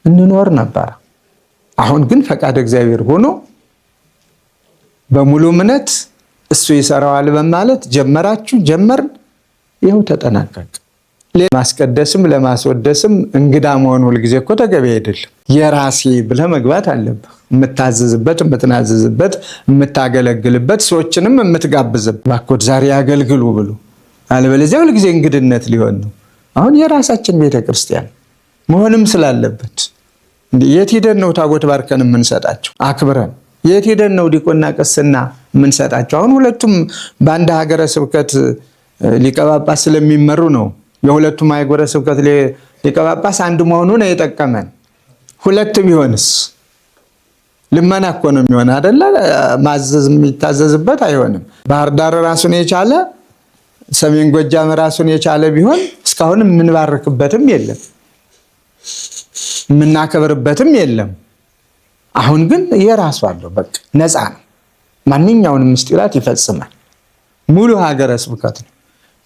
እንኖር ነበር። አሁን ግን ፈቃድ እግዚአብሔር ሆኖ በሙሉ እምነት እሱ ይሰራዋል በማለት ጀመርን። ይኸው ተጠናቀቀ። ለማስቀደስም ለማስወደስም እንግዳ መሆን ሁልጊዜ እኮ ተገቢ አይደለም። የራሴ ብለህ መግባት አለብህ። የምታዘዝበት፣ የምትናዘዝበት፣ የምታገለግልበት፣ ሰዎችንም የምትጋብዝበት። ባኮት ዛሬ ያገልግሉ ብሎ አለበለዚያ ሁልጊዜ እንግድነት ሊሆን ነው። አሁን የራሳችን ቤተክርስቲያን መሆንም ስላለበት የት ሄደን ነው ታቦት ባርከን የምንሰጣቸው አክብረን? የት ሄደን ነው ዲቆና ቅስና የምንሰጣቸው? አሁን ሁለቱም በአንድ ሀገረ ስብከት ሊቀ ጳጳስ ስለሚመሩ ነው። የሁለቱም ሀገረ ስብከት ሊቀ ጳጳስ አንድ መሆኑ ነው የጠቀመን። ሁለት ቢሆንስ ልመና እኮ ነው የሚሆን አይደለ? ማዘዝ የሚታዘዝበት አይሆንም። ባህር ዳር ራሱን የቻለ ሰሜን ጎጃም ራሱን የቻለ ቢሆን እስካሁን የምንባርክበትም የለም የምናከብርበትም የለም። አሁን ግን የራሱ አለው። በቃ ነፃ ነው። ማንኛውንም ምስጢራት ይፈጽማል። ሙሉ ሀገረ ስብከት ነው።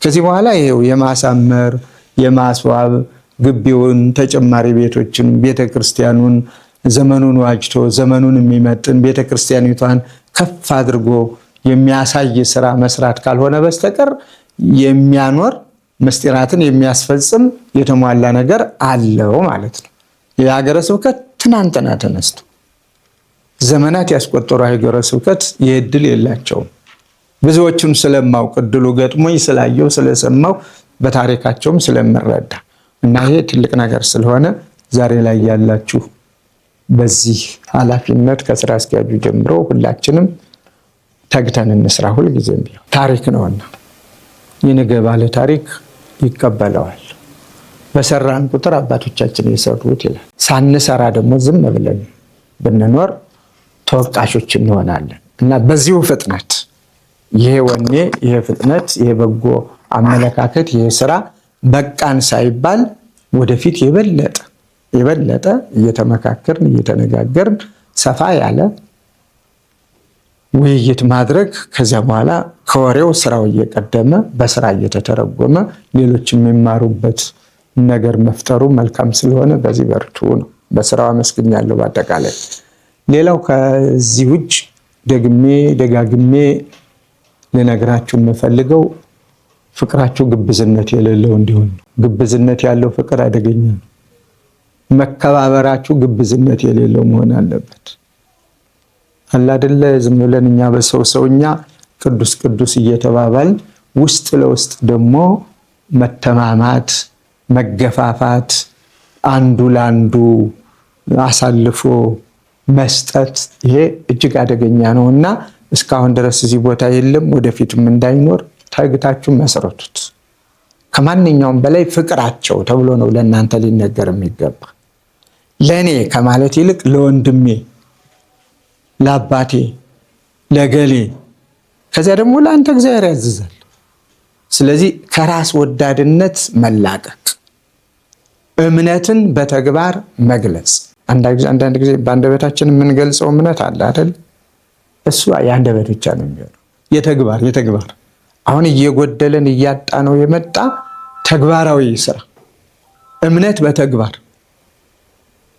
ከዚህ በኋላ ይሄው የማሳመር የማስዋብ ግቢውን፣ ተጨማሪ ቤቶችን፣ ቤተክርስቲያኑን ዘመኑን ዋጅቶ ዘመኑን የሚመጥን ቤተክርስቲያኒቷን ከፍ አድርጎ የሚያሳይ ስራ መስራት ካልሆነ በስተቀር የሚያኖር ምስጢራትን የሚያስፈጽም የተሟላ ነገር አለው ማለት ነው። የሀገረ ስብከት ትናንትና ተነስቶ ዘመናት ያስቆጠሩ ሀገረ ስብከት የእድል የላቸውም። ብዙዎቹን ስለማውቅ እድሉ ገጥሞኝ ስላየው ስለሰማው በታሪካቸውም ስለምረዳ እና ይሄ ትልቅ ነገር ስለሆነ ዛሬ ላይ ያላችሁ በዚህ ኃላፊነት ከስራ አስኪያጁ ጀምሮ ሁላችንም ተግተን እንስራ። ሁልጊዜም ቢሆን ታሪክ ነውና የነገ ባለ ታሪክ ይቀበለዋል። በሰራን ቁጥር አባቶቻችን የሰሩት ይላል። ሳንሰራ ደግሞ ዝም ብለን ብንኖር ተወቃሾች እንሆናለን እና በዚሁ ፍጥነት ይሄ ወኔ፣ ይሄ ፍጥነት፣ ይሄ በጎ አመለካከት፣ ይሄ ስራ በቃን ሳይባል ወደፊት የበለጠ እየተመካከርን እየተነጋገርን ሰፋ ያለ ውይይት ማድረግ፣ ከዚያ በኋላ ከወሬው ስራው እየቀደመ በስራ እየተተረጎመ ሌሎች የሚማሩበት ነገር መፍጠሩ መልካም ስለሆነ በዚህ በርቱ ነው። በስራው አመስግኛለሁ። በአጠቃላይ ሌላው ከዚህ ውጭ ደጋግሜ ልነግራችሁ የምፈልገው ፍቅራችሁ ግብዝነት የሌለው እንዲሆን ነው። ግብዝነት ያለው ፍቅር አደገኛ ነው። መከባበራችሁ ግብዝነት የሌለው መሆን አለበት። አላደለ ዝም ብለን እኛ በሰውኛ ቅዱስ ቅዱስ እየተባባል ውስጥ ለውስጥ ደግሞ መተማማት፣ መገፋፋት፣ አንዱ ለአንዱ አሳልፎ መስጠት ይሄ እጅግ አደገኛ ነውና እስካሁን ድረስ እዚህ ቦታ የለም፣ ወደፊትም እንዳይኖር ታግታችሁ መሰረቱት። ከማንኛውም በላይ ፍቅራቸው ተብሎ ነው ለእናንተ ሊነገር የሚገባ። ለኔ ከማለት ይልቅ ለወንድሜ፣ ለአባቴ፣ ለገሌ ከዚያ ደግሞ ለአንተ እግዚአብሔር ያዝዛል። ስለዚህ ከራስ ወዳድነት መላቀቅ፣ እምነትን በተግባር መግለጽ። አንዳንድ ጊዜ በአንደበታችን የምንገልጸው እምነት አለ አይደል? እሱ የአንደበት ብቻ ነው የሚሆነው። የተግባር አሁን እየጎደለን እያጣ ነው የመጣ ተግባራዊ ስራ፣ እምነት በተግባር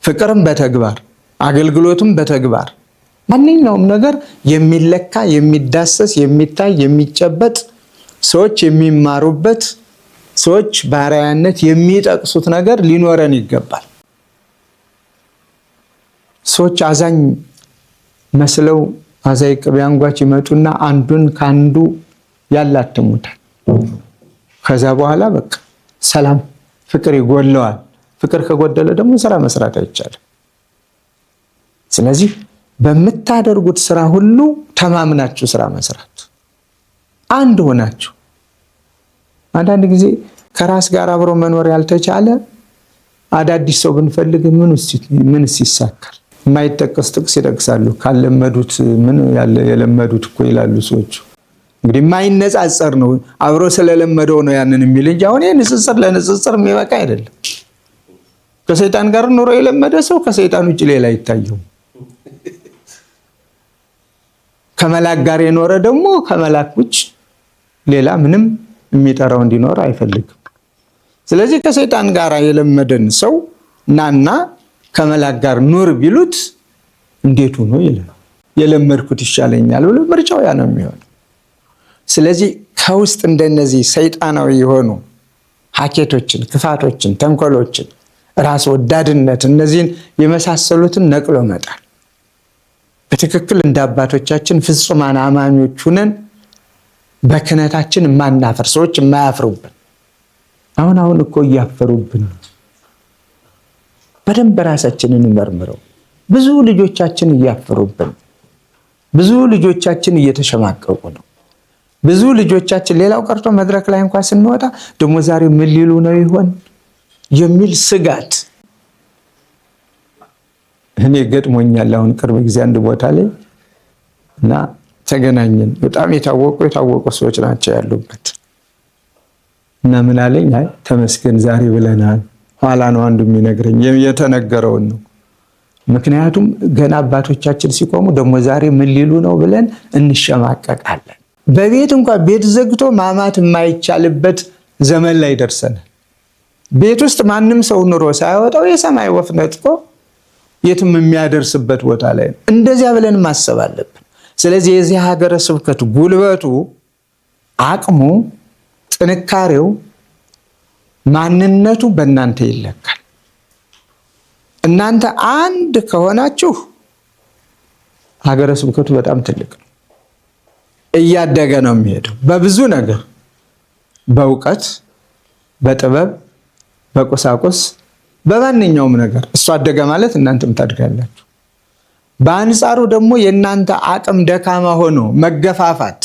ፍቅርም በተግባር አገልግሎትም በተግባር ማንኛውም ነገር የሚለካ የሚዳሰስ የሚታይ የሚጨበጥ ሰዎች የሚማሩበት ሰዎች በአርአያነት የሚጠቅሱት ነገር ሊኖረን ይገባል። ሰዎች አዛኝ መስለው አዛይ ቅቤ አንጓች ይመጡና አንዱን ካንዱ ያላትሙታል። ከዛ በኋላ በቃ ሰላም ፍቅር ይጎለዋል። ፍቅር ከጎደለ ደግሞ ስራ መስራት አይቻልም። ስለዚህ በምታደርጉት ስራ ሁሉ ተማምናችሁ ስራ መስራት፣ አንድ ሆናችሁ። አንዳንድ ጊዜ ከራስ ጋር አብሮ መኖር ያልተቻለ አዳዲስ ሰው ብንፈልግ ምንስ ይሳካል? የማይጠቀስ ጥቅስ ይጠቅሳሉ። ካለመዱት ምን ያለ የለመዱት እኮ ይላሉ ሰዎች። እንግዲህ የማይነጻጸር ነው፣ አብሮ ስለለመደው ነው ያንን የሚል እንጂ አሁን ይህ ንጽጽር ለንጽጽር የሚበቃ አይደለም። ከሰይጣን ጋር ኑሮ የለመደ ሰው ከሰይጣን ውጭ ሌላ አይታየው። ከመላክ ጋር የኖረ ደግሞ ከመላክ ውጭ ሌላ ምንም የሚጠራው እንዲኖር አይፈልግም። ስለዚህ ከሰይጣን ጋር የለመደን ሰው ናና ከመላክ ጋር ኑር ቢሉት እንዴት ሆኖ ይላል? የለመድኩት ይሻለኛል ብሎ ምርጫው ያ ነው የሚሆነው። ስለዚህ ከውስጥ እንደነዚህ ሰይጣናዊ የሆኑ ሀኬቶችን፣ ክፋቶችን፣ ተንኮሎችን፣ ራስ ወዳድነት እነዚህን የመሳሰሉትን ነቅሎ መጣል፣ በትክክል እንደ አባቶቻችን ፍጹማን አማኞች ሁነን በክህነታችን የማናፈር ሰዎች የማያፍሩብን። አሁን እኮ እያፈሩብን። በደንብ ራሳችንን እንመርምረው። ብዙ ልጆቻችን እያፈሩብን፣ ብዙ ልጆቻችን እየተሸማቀቁ ነው። ብዙ ልጆቻችን ሌላው ቀርቶ መድረክ ላይ እንኳን ስንወጣ ደግሞ ዛሬ ምን ሊሉ ነው ይሆን የሚል ስጋት እኔ ገጥሞኛል። አሁን ቅርብ ጊዜ አንድ ቦታ ላይ እና ተገናኘን። በጣም የታወቁ ሰዎች ናቸው ያሉበት እና ምን አለኝ፣ አይ ተመስገን ዛሬ ብለናል። ኋላ ነው አንዱ የሚነግረኝ የተነገረውን ነው። ምክንያቱም ገና አባቶቻችን ሲቆሙ ደግሞ ዛሬ ምን ሊሉ ነው ብለን እንሸማቀቃለን። በቤት እንኳን ቤት ዘግቶ ማማት የማይቻልበት ዘመን ላይ ደርሰናል። ቤት ውስጥ ማንም ሰው ኑሮ ሳያወጣው የሰማይ ወፍ ነጥቆ የትም የሚያደርስበት ቦታ ላይ ነው። እንደዚያ ብለን ማሰብ አለብን። ስለዚህ የዚህ ሀገረ ስብከት ጉልበቱ፣ አቅሙ፣ ጥንካሬው፣ ማንነቱ በእናንተ ይለካል። እናንተ አንድ ከሆናችሁ ሀገረ ስብከቱ በጣም ትልቅ ነው፣ እያደገ ነው የሚሄደው። በብዙ ነገር፣ በእውቀት፣ በጥበብ፣ በቁሳቁስ፣ በማንኛውም ነገር እሱ አደገ ማለት እናንተም ታድጋላችሁ። በአንጻሩ ደግሞ የእናንተ አቅም ደካማ ሆኖ መገፋፋት፣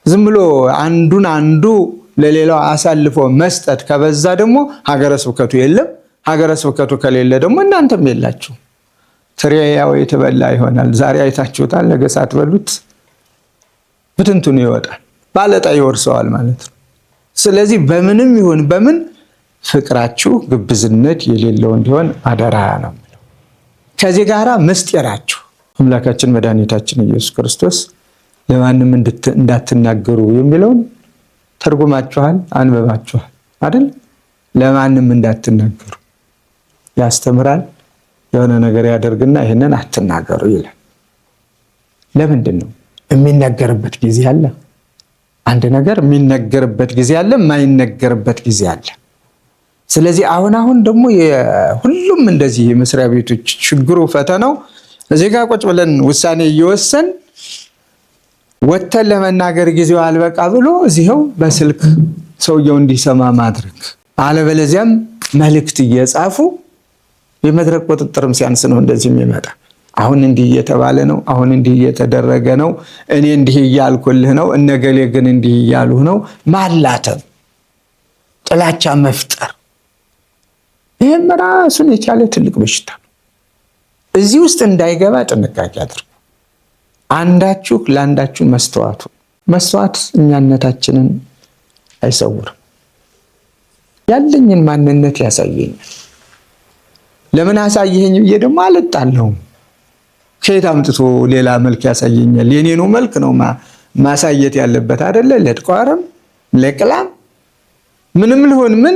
ዝም ብሎ አንዱን አንዱ ለሌላው አሳልፎ መስጠት ከበዛ ደግሞ ሀገረ ስብከቱ የለም። ሀገረ ስብከቱ ከሌለ ደግሞ እናንተም የላችሁ። ትሪያው የተበላ ይሆናል። ዛሬ አይታችሁታል፣ ነገ ሳትበሉት ብትንትኑ ይወጣል፣ ባለጣ ይወርሰዋል ማለት ነው። ስለዚህ በምንም ይሁን በምን ፍቅራችሁ ግብዝነት የሌለው እንዲሆን አደራ ነው። ከዚህ ጋራ ምስጢራችሁ አምላካችን መድኃኒታችን ኢየሱስ ክርስቶስ ለማንም እንዳትናገሩ የሚለውን ተርጉማችኋል፣ አንበባችኋል አይደል? ለማንም እንዳትናገሩ ያስተምራል። የሆነ ነገር ያደርግና ይሄንን አትናገሩ ይላል። ለምንድን ነው? የሚነገርበት ጊዜ አለ። አንድ ነገር የሚነገርበት ጊዜ አለ፣ የማይነገርበት ጊዜ አለ። ስለዚህ አሁን ደግሞ ሁሉም እንደዚህ የመስሪያ ቤቶች ችግሩ ፈተናው እዚህ ጋር ቁጭ ብለን ውሳኔ እየወሰን ወተን ለመናገር ጊዜው አልበቃ ብሎ እዚህው በስልክ ሰውየው እንዲሰማ ማድረግ፣ አለበለዚያም መልእክት እየጻፉ የመድረክ ቁጥጥርም ሲያንስ ነው እንደዚህ የሚመጣ። አሁን እንዲህ እየተባለ ነው፣ አሁን እንዲህ እየተደረገ ነው፣ እኔ እንዲህ እያልኩልህ ነው፣ እነገሌ ግን እንዲህ እያሉህ ነው። ማላተም፣ ጥላቻ መፍጠር፣ ይህም ራሱን የቻለ ትልቅ በሽታ ነው። እዚህ ውስጥ እንዳይገባ ጥንቃቄ አድርጉ። አንዳችሁ ለአንዳችሁ መስተዋት እኛነታችንን አይሰውርም። ያለኝን ማንነት ያሳየኛል። ለምን አሳየኸኝ ብዬ ደግሞ አልጣለሁም። ከየት አምጥቶ ሌላ መልክ ያሳየኛል? የኔኑ መልክ ነው ማሳየት ያለበት አይደለ? ለጥቋርም ለቅላም ምንም ልሆን ምን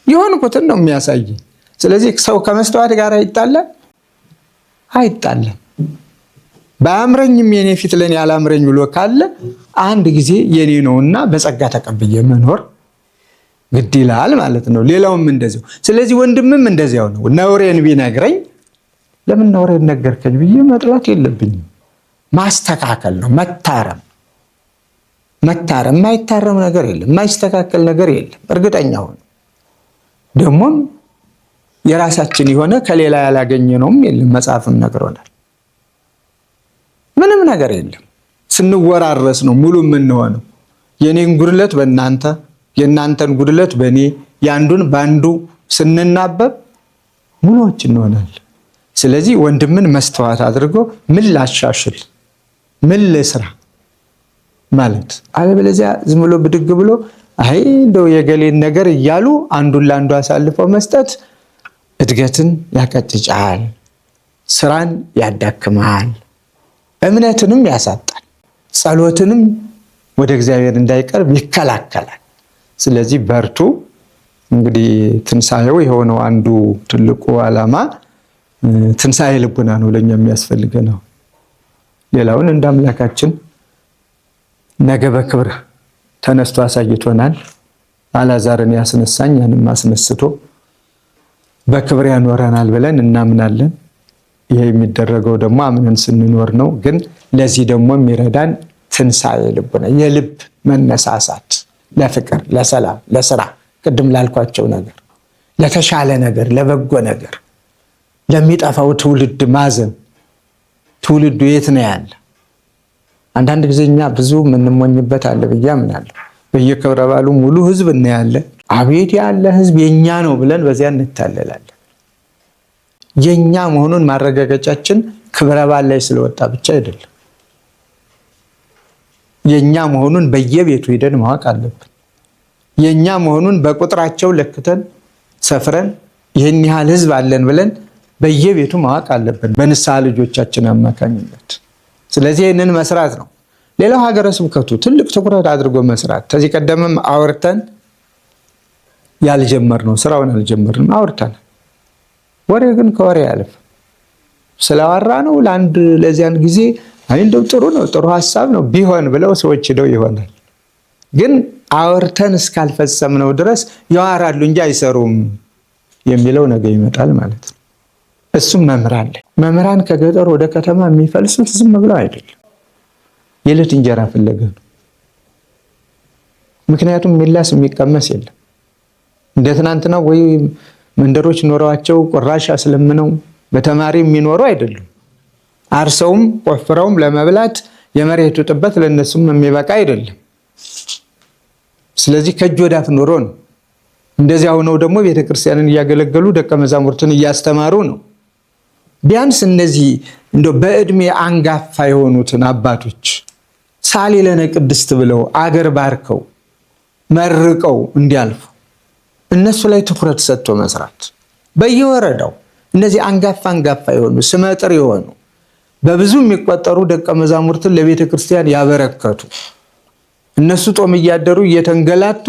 የሆንኩትን ነው የሚያሳየኝ። ስለዚህ ሰው ከመስተዋት ጋር አይጣለም። በአምረኝም የኔ ፊት ለኔ ያላምረኝ ብሎ ካለ አንድ ጊዜ የኔ ነውና በጸጋ ተቀብዬ መኖር ግድ ይላል ማለት ነው። ሌላውም እንደዚሁ። ስለዚህ ወንድምም እንደዚያው ነው። ነውሬን ቢነግረኝ ለምን ነውሬን ነገርከኝ ብዬ መጥላት የለብኝም። ማስተካከል ነው። መታረም። የማይታረም ነገር የለም፣ የማይስተካከል ነገር የለም። እርግጠኛው ነው። ደግሞም የራሳችን የሆነ ከሌላ ያላገኘነውም የለም። መጽሐፍም ነግሮናል። ምንም ነገር የለም። ስንወራረስ ነው ሙሉ የምንሆነው። የኔን ጉድለት በእናንተ፣ የእናንተን ጉድለት በእኔ፣ ያንዱን ባንዱ ስንናበብ ሙሉዎች እንሆናለን። ስለዚህ ወንድምን መስተዋት አድርጎ ምን ላሻሽል፣ ምን ልስራ ማለት። አለበለዚያ ዝም ብሎ ብድግ ብሎ አይ እንደው የገሌን ነገር እያሉ አንዱን ለአንዱ አሳልፈው መስጠት እድገትን ያቀጭጫል፣ ስራን ያዳክማል፣ እምነትንም ያሳጣል፣ ጸሎትንም ወደ እግዚአብሔር እንዳይቀርብ ይከላከላል። ስለዚህ በርቱ። እንግዲህ ትንሣኤው የሆነው አንዱ ትልቁ ዓላማ ትንሣኤ ልቡና ነው ለኛ የሚያስፈልገው። ሌላውን እንደ አምላካችን ነገ በክብር ተነስቶ አሳይቶናል። አልዓዛርን ያስነሳኝ ያንም አስነስቶ በክብር ያኖረናል ብለን እናምናለን። ይሄ የሚደረገው ደግሞ አምነን ስንኖር ነው። ግን ለዚህ ደግሞ የሚረዳን ትንሣኤ ልቡና፣ የልብ መነሳሳት ለፍቅር፣ ለሰላም፣ ለስራ፣ ቅድም ላልኳቸው ነገር፣ ለተሻለ ነገር፣ ለበጎ ነገር፣ ለሚጠፋው ትውልድ ማዘን። ትውልዱ የት ነው ያለ? አንዳንድ ጊዜ እኛ ብዙ የምንሞኝበት አለ ብዬ አምናለሁ። በየክብረ በዓሉ ሙሉ ህዝብ እናያለን። አቤት ያለ ህዝብ የኛ ነው ብለን በዚያ እንታለላለን። የኛ መሆኑን ማረጋገጫችን ክብረ በዓል ላይ ስለወጣ ብቻ አይደለም። የኛ መሆኑን በየቤቱ ሄደን ማወቅ አለብን። የኛ መሆኑን በቁጥራቸው ለክተን ሰፍረን ይህን ያህል ህዝብ አለን ብለን በየቤቱ ማወቅ አለብን፣ በንስሐ ልጆቻችን አማካኝነት። ስለዚህ ይህንን መስራት ነው። ሌላው ሀገረ ስብከቱ ትልቅ ትኩረት አድርጎ መስራት። ከዚህ ቀደምም አውርተን ያልጀመርነው ስራውን አልጀመርንም፣ አውርተን ወሬ ግን ከወሬ ያለፍ ስላወራ ነው ለአንድ ለዚያን ጊዜ አይ እንደው ጥሩ ነው ጥሩ ሐሳብ ነው ቢሆን ብለው ሰዎች ሄደው ይሆናል። ግን አውርተን እስካልፈጸምነው ድረስ ያወራሉ እንጂ አይሰሩም የሚለው ነገር ይመጣል ማለት ነው። እሱም መምህራን ከገጠር ወደ ከተማ የሚፈልሱት ዝም ብለው አይደለም፣ የዕለት እንጀራ ፍለጋ ነው። ምክንያቱም የሚላስ የሚቀመስ የለም። እንደ ትናንትና ወይ መንደሮች ኖረዋቸው ቁራሽ አስለምነው በተማሪ የሚኖሩ አይደሉም። አርሰውም ቆፍረውም ለመብላት የመሬቱ ጥበት ለነሱም የሚበቃ አይደለም። ስለዚህ ከእጅ ወዳፍ ኑሮ ነው። እንደዚያ ሆነው ደግሞ ቤተክርስቲያንን እያገለገሉ ደቀ መዛሙርትን እያስተማሩ ነው። ቢያንስ እነዚህ እንደው በእድሜ አንጋፋ የሆኑትን አባቶች ሳሊ ለነ ቅድስት ብለው አገር ባርከው መርቀው እንዲያልፉ እነሱ ላይ ትኩረት ሰጥቶ መስራት። በየወረዳው እነዚህ አንጋፋ የሆኑ ስመጥር የሆኑ በብዙ የሚቆጠሩ ደቀ መዛሙርትን ለቤተ ክርስቲያን ያበረከቱ እነሱ ጦም እያደሩ እየተንገላቱ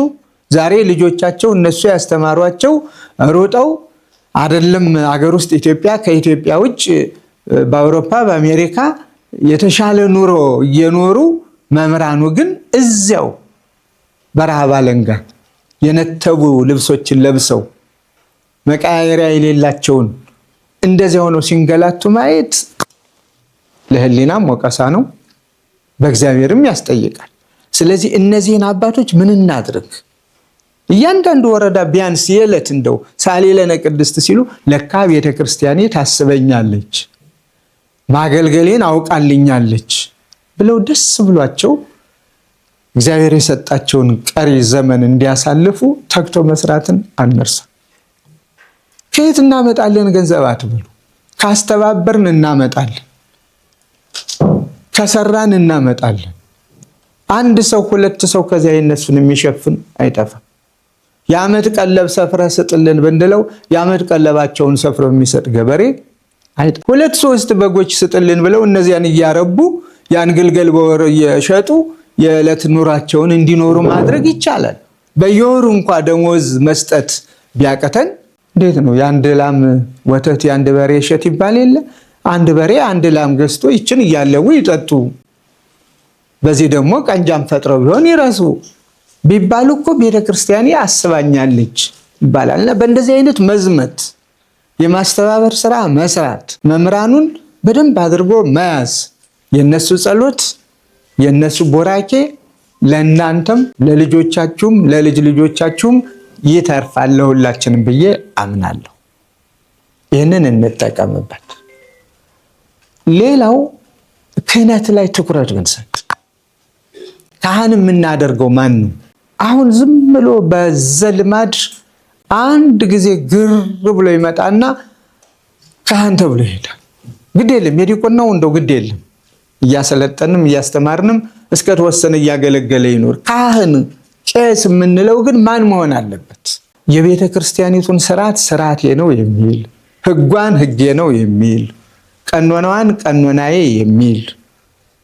ዛሬ ልጆቻቸው እነሱ ያስተማሯቸው ሮጠው አይደለም አገር ውስጥ ኢትዮጵያ ከኢትዮጵያ ውጭ በአውሮፓ በአሜሪካ የተሻለ ኑሮ እየኖሩ መምህራኑ ግን እዚያው በረሃብ አለንጋ የነተቡ ልብሶችን ለብሰው መቃየሪያ የሌላቸውን እንደዚያ ሆነው ሲንገላቱ ማየት ለህሊናም ወቀሳ ነው፣ በእግዚአብሔርም ያስጠይቃል። ስለዚህ እነዚህን አባቶች ምን እናድርግ? እያንዳንዱ ወረዳ ቢያንስ የዕለት እንደው ሳሌለነ ቅድስት ሲሉ ለካ ቤተክርስቲያኔ ታስበኛለች ማገልገሌን አውቃልኛለች ብለው ደስ ብሏቸው እግዚአብሔር የሰጣቸውን ቀሪ ዘመን እንዲያሳልፉ ተግቶ መስራትን አንርሳ። ከየት እናመጣለን ገንዘብ አትበሉ። ካስተባበርን እናመጣለን፣ ከሰራን እናመጣለን። አንድ ሰው ሁለት ሰው ከዚያ የነሱን የሚሸፍን አይጠፋም። የዓመት ቀለብ ሰፍረ ስጥልን ብንለው የዓመት ቀለባቸውን ሰፍሮ የሚሰጥ ገበሬ አይጠፋም። ሁለት ሶስት በጎች ስጥልን ብለው እነዚያን እያረቡ ያን ግልገል በወር እየሸጡ የዕለት ኑራቸውን እንዲኖሩ ማድረግ ይቻላል። በየወሩ እንኳ ደሞዝ መስጠት ቢያቀተን እንዴት ነው? የአንድ ላም ወተት የአንድ በሬ እሸት ይባል የለ? አንድ በሬ አንድ ላም ገዝቶ ይችን እያለቡ ይጠጡ፣ በዚህ ደግሞ ቀንጃም ፈጥረው ቢሆን ይረሱ ቢባሉ እኮ ቤተክርስቲያኔ አስባኛለች ይባላል። እና በእንደዚህ አይነት መዝመት የማስተባበር ስራ መስራት፣ መምህራኑን በደንብ አድርጎ መያዝ፣ የነሱ ጸሎት የነሱ ቦራኬ ለእናንተም ለልጆቻችሁም ለልጅ ልጆቻችሁም ይተርፋል ለሁላችንም ብዬ አምናለሁ። ይህንን እንጠቀምበት። ሌላው ክህነት ላይ ትኩረት ብንሰጥ። ካህን የምናደርገው ማን ነው? አሁን ዝም ብሎ በዘልማድ አንድ ጊዜ ግር ብሎ ይመጣና ካህን ተብሎ ይሄዳል። ግድ የለም የዲቁናው እንደው ግድ የለም እያሰለጠንም እያስተማርንም እስከ ተወሰነ እያገለገለ ይኖር። ካህን ቄስ የምንለው ግን ማን መሆን አለበት? የቤተ ክርስቲያኒቱን ስርዓት ስርዓቴ ነው የሚል፣ ህጓን ህጌ ነው የሚል፣ ቀኖናዋን ቀኖናዬ የሚል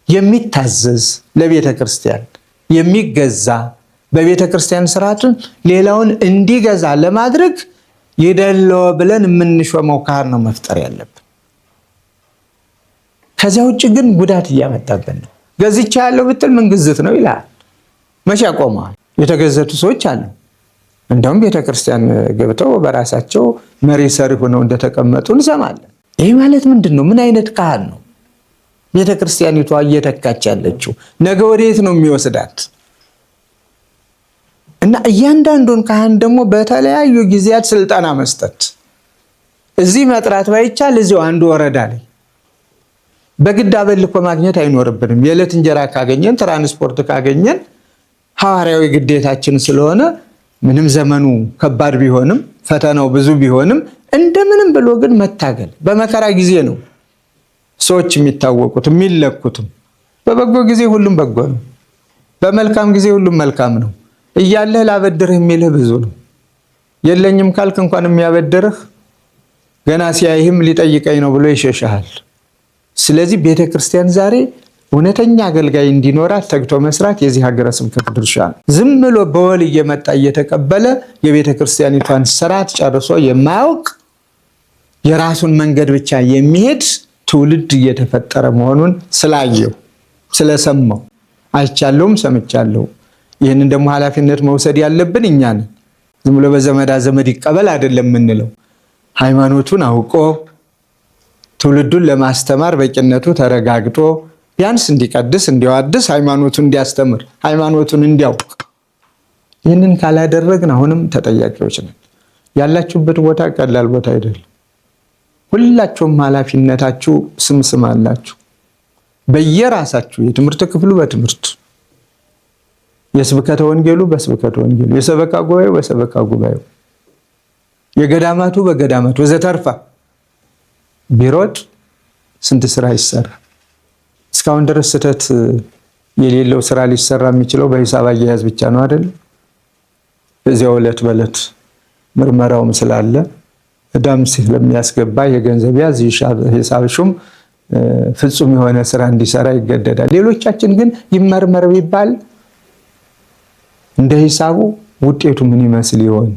የሚታዘዝ ለቤተ ክርስቲያን የሚገዛ በቤተ ክርስቲያን ስርዓቱን ሌላውን እንዲገዛ ለማድረግ ይደለው ብለን የምንሾመው ካህን ነው መፍጠር ያለብን። ከዚያ ውጭ ግን ጉዳት እያመጣብን ነው። ገዝቻ ያለው ብትል ምን ግዝት ነው ይላል። መቼ ያቆመዋል? የተገዘቱ ሰዎች አሉ። እንደውም ቤተክርስቲያን ገብተው በራሳቸው መሪ ሰሪ ሆነው እንደተቀመጡ እንሰማለን። ይህ ማለት ምንድን ነው? ምን አይነት ካህን ነው ቤተክርስቲያኒቷ እየተካች ያለችው? ነገ ወዴት ነው የሚወስዳት? እና እያንዳንዱን ካህን ደግሞ በተለያዩ ጊዜያት ስልጠና መስጠት፣ እዚህ መጥራት ባይቻል እዚያው አንዱ ወረዳ ላይ በግድ አበልኮ ማግኘት አይኖርብንም። የዕለት እንጀራ ካገኘን ትራንስፖርት ካገኘን ሐዋርያዊ ግዴታችን ስለሆነ ምንም ዘመኑ ከባድ ቢሆንም ፈተናው ብዙ ቢሆንም እንደምንም ብሎ ግን መታገል። በመከራ ጊዜ ነው ሰዎች የሚታወቁት የሚለኩትም። በበጎ ጊዜ ሁሉም በጎ ነው፣ በመልካም ጊዜ ሁሉም መልካም ነው። እያለህ ላበድርህ የሚልህ ብዙ ነው። የለኝም ካልክ እንኳን የሚያበድርህ ገና ሲያይህም ሊጠይቀኝ ነው ብሎ ይሸሻል። ስለዚህ ቤተክርስቲያን ዛሬ እውነተኛ አገልጋይ እንዲኖራት ተግቶ መስራት የዚህ ሀገረ ስብከት ድርሻ ነው። ዝም ብሎ በወል እየመጣ እየተቀበለ የቤተክርስቲያኒቷን ስርዓት ጨርሶ የማያውቅ የራሱን መንገድ ብቻ የሚሄድ ትውልድ እየተፈጠረ መሆኑን ስላየው ስለሰማው አይቻለሁም ሰምቻለሁ። ይህንን ደግሞ ኃላፊነት መውሰድ ያለብን እኛ ነን። ዝም ብሎ በዘመዳ ዘመድ ይቀበል አይደለም የምንለው። ሃይማኖቱን አውቆ ትውልዱን ለማስተማር በቂነቱ ተረጋግጦ ቢያንስ እንዲቀድስ እንዲዋድስ ሃይማኖቱን እንዲያስተምር ሃይማኖቱን እንዲያውቅ። ይህንን ካላደረግን አሁንም ተጠያቂዎች ነን። ያላችሁበት ቦታ ቀላል ቦታ አይደለም። ሁላችሁም ኃላፊነታችሁ ስም አላችሁ። በየራሳችሁ የትምህርት ክፍሉ በትምህርት የስብከተ ወንጌሉ በስብከተ ወንጌሉ የሰበካ ጉባኤው በሰበካ ጉባኤው የገዳማቱ በገዳማቱ ወዘተርፋ ቢሮጥ ስንት ስራ ይሰራ። እስካሁን ድረስ ስህተት የሌለው ስራ ሊሰራ የሚችለው በሂሳብ አያያዝ ብቻ ነው አይደል? እዚያው ዕለት በዕለት ምርመራውም ስላለ እዳም ስለሚያስገባ የገንዘብ ያዝ ሂሳብ ሹም ፍጹም የሆነ ስራ እንዲሰራ ይገደዳል። ሌሎቻችን ግን ይመርመር ቢባል እንደ ሂሳቡ ውጤቱ ምን ይመስል ይሆን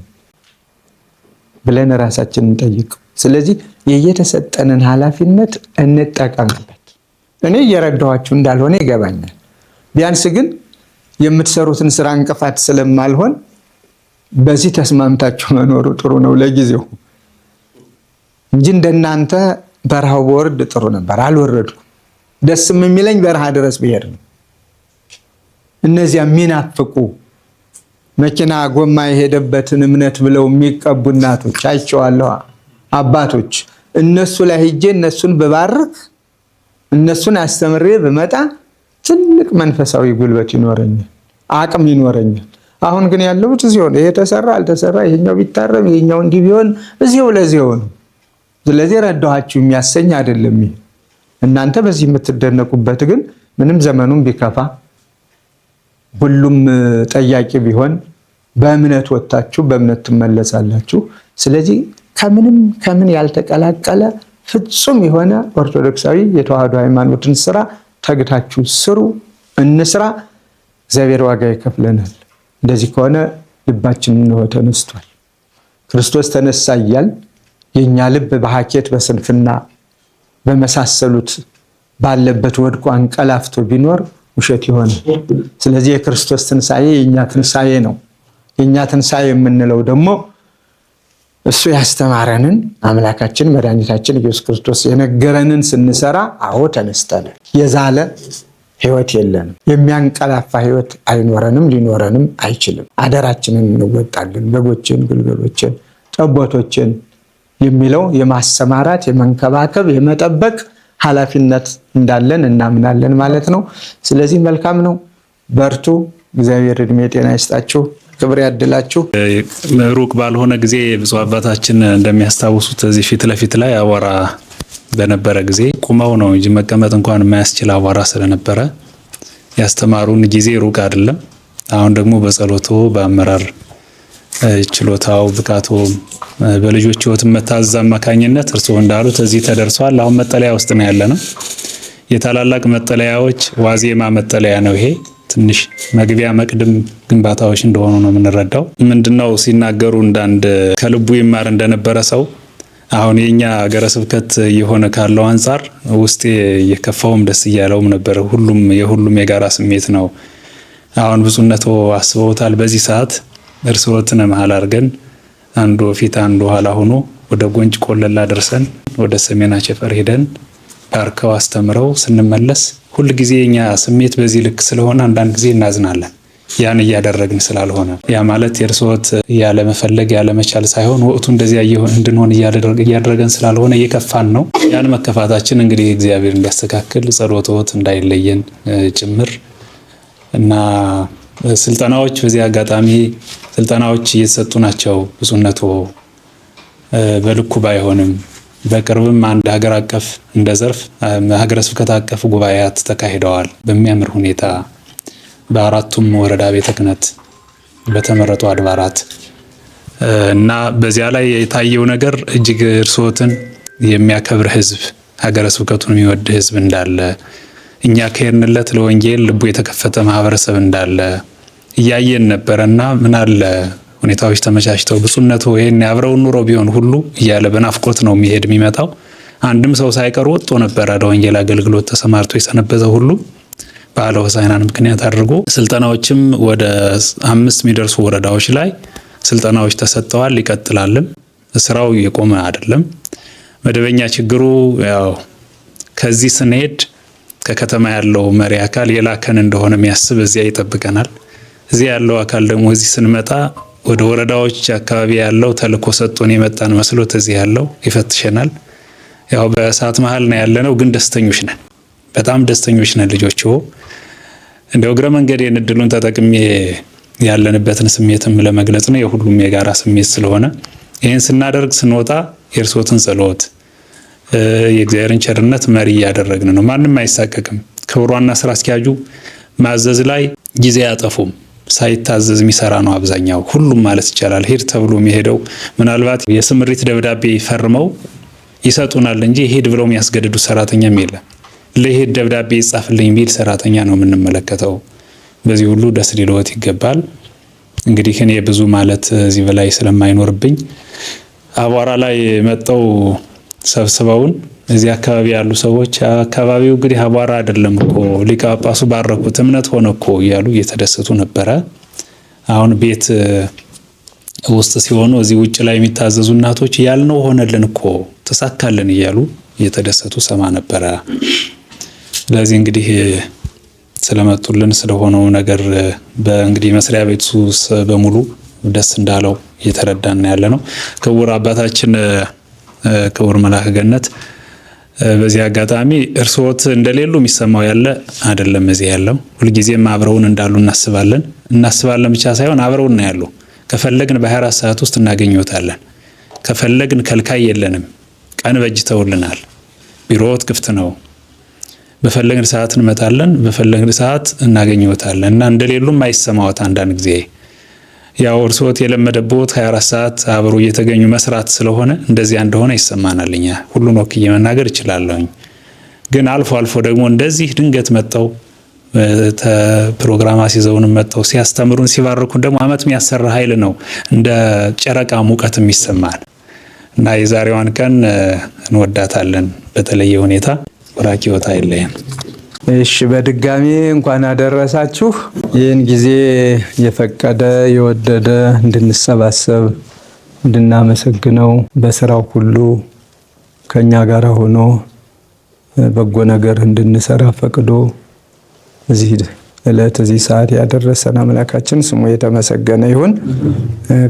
ብለን ራሳችንን እንጠይቅ። ስለዚህ የየተሰጠንን ኃላፊነት እንጠቀምበት። እኔ እየረዳኋችሁ እንዳልሆነ ይገባኛል። ቢያንስ ግን የምትሰሩትን ስራ እንቅፋት ስለማልሆን በዚህ ተስማምታችሁ መኖሩ ጥሩ ነው ለጊዜው እንጂ እንደናንተ በረሃው በወርድ ጥሩ ነበር። አልወረድኩም። ደስም የሚለኝ በረሃ ድረስ ብሄድ ነው። እነዚያ የሚናፍቁ መኪና ጎማ የሄደበትን እምነት ብለው የሚቀቡ እናቶች አይቼዋለሁ፣ አባቶች። እነሱ ላይ ሄጄ እነሱን በባርክ እነሱን አስተምሬ በመጣ ትልቅ መንፈሳዊ ጉልበት ይኖረኛል፣ አቅም ይኖረኛል። አሁን ግን ያለሁት እዚሁ ነው። ይሄ ተሰራ አልተሰራ፣ ይሄኛው ቢታረም ይሄኛው እንዲህ ቢሆን እዚሁ ለዚሁ ነው። ስለዚህ ረዳኋችሁ የሚያሰኝ አይደለም። እናንተ በዚህ የምትደነቁበት ግን ምንም ዘመኑን ቢከፋ ሁሉም ጠያቂ ቢሆን በእምነት ወጣችሁ በእምነት ትመለሳላችሁ። ስለዚህ ከምን ያልተቀላቀለ ፍጹም የሆነ ኦርቶዶክሳዊ የተዋህዶ ሃይማኖትን ስራ ተግታችሁ ስሩ፣ እንስራ። እግዚአብሔር ዋጋ ይከፍለናል። እንደዚህ ከሆነ ልባችን ነው ተነስቷል። ክርስቶስ ተነሳ እያል የኛ ልብ በሐኬት በስንፍና በመሳሰሉት ባለበት ወድቆ አንቀላፍቶ ቢኖር ውሸት ይሆናል። ስለዚህ የክርስቶስ ትንሳኤ የኛ ትንሳኤ ነው። የኛ ትንሳኤ የምንለው ደግሞ እሱ ያስተማረንን አምላካችን መድኃኒታችን ኢየሱስ ክርስቶስ የነገረንን ስንሰራ አዎ ተነስተናል። የዛለ ህይወት የለንም። የሚያንቀላፋ ህይወት አይኖረንም፣ ሊኖረንም አይችልም። አደራችንን እንወጣለን። በጎችን፣ ግልገሎችን፣ ጠቦቶችን የሚለው የማሰማራት የመንከባከብ የመጠበቅ ኃላፊነት እንዳለን እናምናለን ማለት ነው። ስለዚህ መልካም ነው። በርቱ። እግዚአብሔር እድሜ ጤና ይስጣችሁ፣ ክብር ያድላችሁ። ሩቅ ባልሆነ ጊዜ ብፁዕ አባታችን እንደሚያስታውሱት እዚህ ፊት ለፊት ላይ አቧራ በነበረ ጊዜ ቁመው ነው እንጂ መቀመጥ እንኳን የማያስችል አቧራ ስለነበረ ያስተማሩን ጊዜ ሩቅ አይደለም። አሁን ደግሞ በጸሎቶ በአመራር ችሎታው ብቃቶ በልጆች ህይወት መታዘዝ አማካኝነት እርስዎ እንዳሉት እዚህ ተደርሷል። አሁን መጠለያ ውስጥ ነው ያለነው። የታላላቅ መጠለያዎች ዋዜማ መጠለያ ነው ይሄ። ትንሽ መግቢያ መቅድም ግንባታዎች እንደሆኑ ነው የምንረዳው። ምንድነው ሲናገሩ እንዳንድ ከልቡ ይማር እንደነበረ ሰው አሁን የኛ ሀገረ ስብከት የሆነ ካለው አንጻር ውስጤ የከፋውም ደስ እያለውም ነበር። የሁሉም የጋራ ስሜት ነው። አሁን ብፁዕነቶ አስበውታል። በዚህ ሰዓት እርስዎትን መሀል አድርገን አንዱ ፊት አንዱ ኋላ ሆኖ ወደ ጎንጭ ቆለላ ደርሰን ወደ ሰሜን አቸፈር ሄደን ባርከው አስተምረው ስንመለስ ሁል ጊዜ የኛ ስሜት በዚህ ልክ ስለሆነ አንዳንድ ጊዜ እናዝናለን። ያን እያደረግን ስላልሆነ ያ ማለት የእርስዎት ያለ መፈለግ ያለ መቻል ሳይሆን ወቅቱ እንደዚያ እንድንሆን እያደረገን ስላልሆነ እየከፋን ነው። ያን መከፋታችን እንግዲህ እግዚአብሔር እንዲያስተካክል ጸሎትዎት እንዳይለየን ጭምር እና ስልጠናዎች በዚህ አጋጣሚ ስልጠናዎች እየተሰጡ ናቸው። ብፁዕነቶ በልኩ ባይሆንም በቅርብም አንድ ሀገር አቀፍ እንደ ዘርፍ ሀገረ ስብከት አቀፍ ጉባኤያት ተካሂደዋል በሚያምር ሁኔታ በአራቱም ወረዳ ቤተ ክህነት በተመረጡ አድባራት እና በዚያ ላይ የታየው ነገር እጅግ እርስዎትን የሚያከብር ህዝብ፣ ሀገረ ስብከቱን የሚወድ ህዝብ እንዳለ እኛ ከሄድንለት ለወንጌል ልቡ የተከፈተ ማህበረሰብ እንዳለ እያየን ነበረና ምን አለ ሁኔታዎች ተመቻችተው ብፁዕነቶ ይሄን አብረው ኑሮ ቢሆን ሁሉ እያለ በናፍቆት ነው የሚመጣው። አንድም ሰው ሳይቀር ወጥቶ ነበር ለወንጌል አገልግሎት ተሰማርቶ የሰነበተ ሁሉ በዓለ ሆሳዕናን ምክንያት አድርጎ ስልጠናዎችም ወደ 5 የሚደርሱ ወረዳዎች ላይ ስልጠናዎች ተሰጥተዋል። ይቀጥላልም። ስራው የቆመ አይደለም። መደበኛ ችግሩ ያው ከዚህ ስንሄድ ከከተማ ያለው መሪ አካል የላከን እንደሆነ የሚያስብ እዚያ ይጠብቀናል። እዚህ ያለው አካል ደግሞ እዚህ ስንመጣ ወደ ወረዳዎች አካባቢ ያለው ተልኮ ሰጥቶን የመጣን መስሎት እዚህ ያለው ይፈትሸናል። ያው በእሳት መሃል ነው ያለነው፣ ግን ደስተኞች ነን። በጣም ደስተኞች ነን ልጆቹ። እንደው እግረ መንገዴን እድሉን ተጠቅሜ ያለንበትን ስሜትም ለመግለጽ ነው። የሁሉም የጋራ ስሜት ስለሆነ ይህን ስናደርግ ስንወጣ የእርስዎትን ጸሎት የእግዚአብሔርን ቸርነት መሪ እያደረግን ነው። ማንም አይሳቀቅም። ክቡራና ስራ አስኪያጁ ማዘዝ ላይ ጊዜ አያጠፉም። ሳይታዘዝ የሚሰራ ነው አብዛኛው፣ ሁሉም ማለት ይቻላል። ሄድ ተብሎ የሚሄደው ምናልባት የስምሪት ደብዳቤ ፈርመው ይሰጡናል እንጂ ሄድ ብለው የሚያስገድዱ ሰራተኛም የለም። ለሄድ ደብዳቤ ይጻፍልኝ ቢል ሰራተኛ ነው የምንመለከተው። በዚህ ሁሉ ደስ ሊለዎት ይገባል። እንግዲህ እኔ ብዙ ማለት እዚህ በላይ ስለማይኖርብኝ አቧራ ላይ መጠው ሰብስበውን እዚህ አካባቢ ያሉ ሰዎች አካባቢው እንግዲህ አቧራ አይደለም እኮ ሊቀ ጳጳሱ ባረኩት እምነት ሆነ እኮ እያሉ እየተደሰቱ ነበረ። አሁን ቤት ውስጥ ሲሆኑ እዚህ ውጭ ላይ የሚታዘዙ እናቶች ያልነው ሆነልን እኮ ተሳካልን እያሉ እየተደሰቱ ሰማ ነበረ። ስለዚህ እንግዲህ ስለመጡልን ስለሆነው ነገር በእንግዲህ መስሪያ ቤቱ በሙሉ ደስ እንዳለው እየተረዳን ያለ ነው። ክቡር አባታችን ክቡር መልአከ ገነት በዚህ አጋጣሚ እርስዎት እንደሌሉ የሚሰማው ያለ አይደለም። እዚህ ያለው ሁልጊዜም አብረውን እንዳሉ እናስባለን ብቻ ሳይሆን አብረውን ነው ያሉ። ከፈለግን በ24 ሰዓት ውስጥ እናገኘዎታለን። ከፈለግን ከልካይ የለንም። ቀን በጅተውልናል። ቢሮዎት ክፍት ነው። በፈለግን ሰዓት እንመጣለን፣ በፈለግን ሰዓት እናገኘዎታለን እና እንደሌሉም አይሰማዎት። አንዳንድ ጊዜ ያው እርስዎት የለመደቦት 24 ሰዓት አብሮ እየተገኙ መስራት ስለሆነ እንደዚያ እንደሆነ ይሰማናል። እኛ ሁሉን ወክዬ መናገር እችላለሁኝ። ግን አልፎ አልፎ ደግሞ እንደዚህ ድንገት መጣው ፕሮግራም አስይዘውን መጣው ሲያስተምሩን ሲባርኩን ደግሞ አመት የሚያሰራ ኃይል ነው እንደ ጨረቃ ሙቀት የሚሰማን እና የዛሬዋን ቀን እንወዳታለን በተለየ ሁኔታ። ወራኪዎት አይለየን። እሺ በድጋሚ እንኳን አደረሳችሁ። ይህን ጊዜ የፈቀደ የወደደ እንድንሰባሰብ እንድናመሰግነው በስራው ሁሉ ከኛ ጋር ሆኖ በጎ ነገር እንድንሰራ ፈቅዶ እዚህ ዕለት እዚህ ሰዓት ያደረሰን አምላካችን ስሙ የተመሰገነ ይሁን።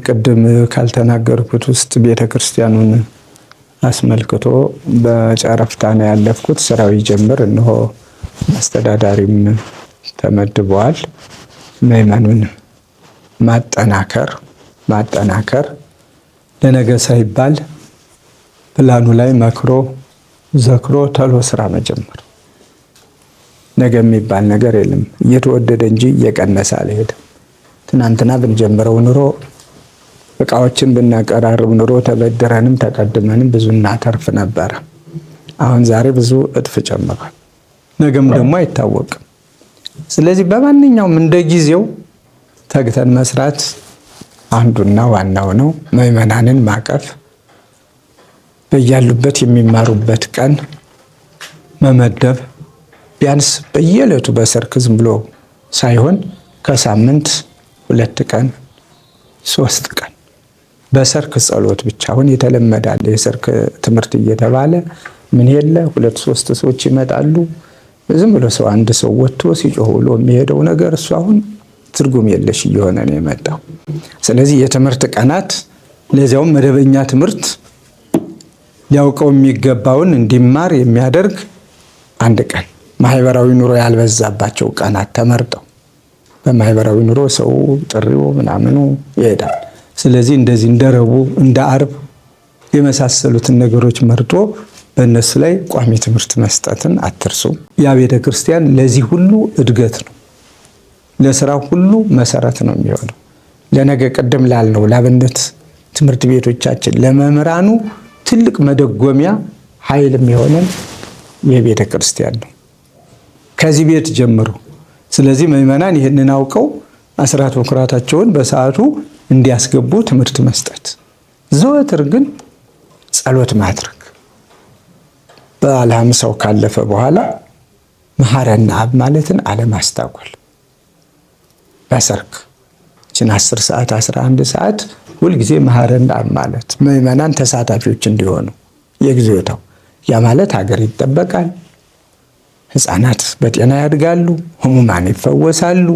ቅድም ካልተናገርኩት ውስጥ ቤተክርስቲያኑን አስመልክቶ በጨረፍታ ነው ያለፍኩት። ስራው ይጀምር እነሆ አስተዳዳሪም ተመድበዋል። ምዕመኑን ማጠናከር ለነገ ሳይባል ፕላኑ ላይ መክሮ ዘክሮ ተሎ ስራ መጀመር። ነገ የሚባል ነገር የለም። እየተወደደ እንጂ እየቀነሰ አልሄድም። ትናንትና ብንጀምረው ኑሮ እቃዎችን ብናቀራርብ ኑሮ ተበድረንም ተቀድመንም ብዙ እናተርፍ ነበረ። አሁን ዛሬ ብዙ እጥፍ ጨምሯል። ነገም ደግሞ አይታወቅም። ስለዚህ በማንኛውም እንደ ጊዜው ተግተን መስራት አንዱና ዋናው ነው። ምዕመናንን ማቀፍ፣ በያሉበት የሚማሩበት ቀን መመደብ፣ ቢያንስ በየዕለቱ በሰርክ ዝም ብሎ ሳይሆን ከሳምንት 2 ቀን 3 ቀን በሰርክ ጸሎት ብቻ። አሁን የተለመዳለ የሰርክ ትምህርት እየተባለ ምን የለ 2-3 ሰዎች ይመጣሉ። ዝም ብሎ ሰው አንድ ሰው ወጥቶ ሲጮህ ብሎ የሚሄደው ነገር እሱ አሁን ትርጉም የለሽ እየሆነ ነው የመጣው። ስለዚህ የትምህርት ቀናት ለዚያውም መደበኛ ትምህርት ሊያውቀው የሚገባውን እንዲማር የሚያደርግ አንድ ቀን ማህበራዊ ኑሮ ያልበዛባቸው ቀናት ተመርጠው በማህበራዊ ኑሮ ሰው ጥሪው ምናምኑ ይሄዳል። ስለዚህ እንደዚህ እንደ ረቡዕ እንደ ዓርብ የመሳሰሉትን ነገሮች መርጦ በእነሱ ላይ ቋሚ ትምህርት መስጠትን አትርሱ። ያ ቤተ ክርስቲያን ለዚህ ሁሉ እድገት ነው፣ ለስራው ሁሉ መሰረት ነው የሚሆነው። ለነገ ቅድም ላልነው ለአብነት ትምህርት ቤቶቻችን ለመምህራኑ ትልቅ መደጎሚያ ኃይል የሚሆነን የቤተ ክርስቲያን ነው ከዚህ ቤት ጀምሮ። ስለዚህ ምዕመናን ይህንን አውቀው አስራት በኩራታቸውን በሰዓቱ እንዲያስገቡ ትምህርት መስጠት፣ ዘወትር ግን ጸሎት ማድረግ። በዓለ ሃምሳው ካለፈ በኋላ መሐረነ አብ ማለትን አለማስታጎል። በሰርክ እችን 10 ሰዓት 11 ሰዓት ሁልጊዜ መሐረነ አብ ማለት ምዕመናን ተሳታፊዎች እንዲሆኑ የጊዜው ያ ማለት ሀገር ይጠበቃል፣ ህፃናት በጤና ያድጋሉ፣ ህሙማን ይፈወሳሉ፣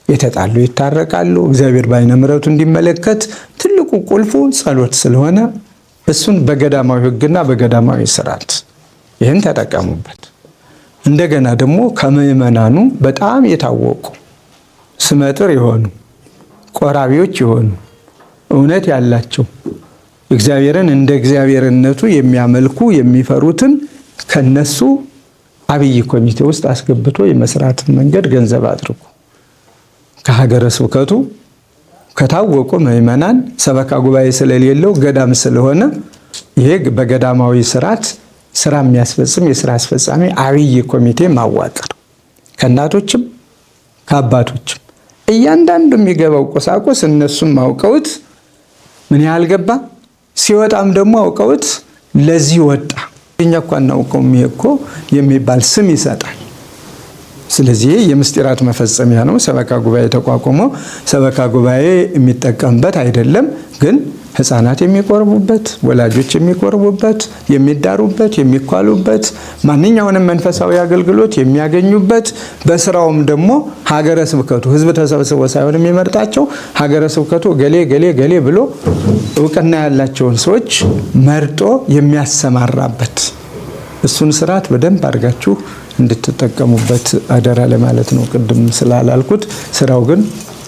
የተጣሉ ይታረቃሉ። እግዚአብሔር በዓይነ ምሕረቱ እንዲመለከት ትልቁ ቁልፉ ጸሎት ስለሆነ እሱን በገዳማዊ ሕግና በገዳማዊ ስርዓት ይህን ተጠቀሙበት። እንደገና ደግሞ ከምዕመናኑ በጣም የታወቁ ስመጥር የሆኑ ቆራቢዎች የሆኑ እውነት ያላቸው እግዚአብሔርን እንደ እግዚአብሔርነቱ የሚያመልኩ የሚፈሩትን ከነሱ አብይ ኮሚቴ ውስጥ አስገብቶ የመስራትን መንገድ ገንዘብ አድርጉ። ከሀገረ ስብከቱ ከታወቁ ምዕመናን ሰበካ ጉባኤ ስለሌለው ገዳም ስለሆነ ይሄ በገዳማዊ ስርዓት ስራ የሚያስፈጽም የስራ አስፈጻሚ አብይ ኮሚቴ ማዋቀር ከእናቶችም ከአባቶችም እያንዳንዱ የሚገባው ቁሳቁስ እነሱም አውቀውት ምን ያህል ገባ ሲወጣም ደግሞ አውቀውት ለዚህ ወጣ እኛ እኮ አናውቀውም ይሄ እኮ የሚባል ስም ይሰጣል። ስለዚህ የምስጢራት መፈጸሚያ ነው። ሰበካ ጉባኤ ተቋቁሞ ሰበካ ጉባኤ የሚጠቀምበት አይደለም፣ ግን ህፃናት የሚቆርቡበት፣ ወላጆች የሚቆርቡበት፣ የሚዳሩበት፣ የሚኳሉበት፣ ማንኛውንም መንፈሳዊ አገልግሎት የሚያገኙበት፣ በስራውም ደግሞ ሀገረ ስብከቱ ህዝብ ተሰብስቦ ሳይሆን የሚመርጣቸው ሀገረ ስብከቱ ገሌ ገሌ ገሌ ብሎ እውቅና ያላቸውን ሰዎች መርጦ የሚያሰማራበት እሱን ስርዓት በደንብ አድርጋችሁ እንድትጠቀሙበት አደራ ለማለት ነው። ቅድም ስላላልኩት ስራው ግን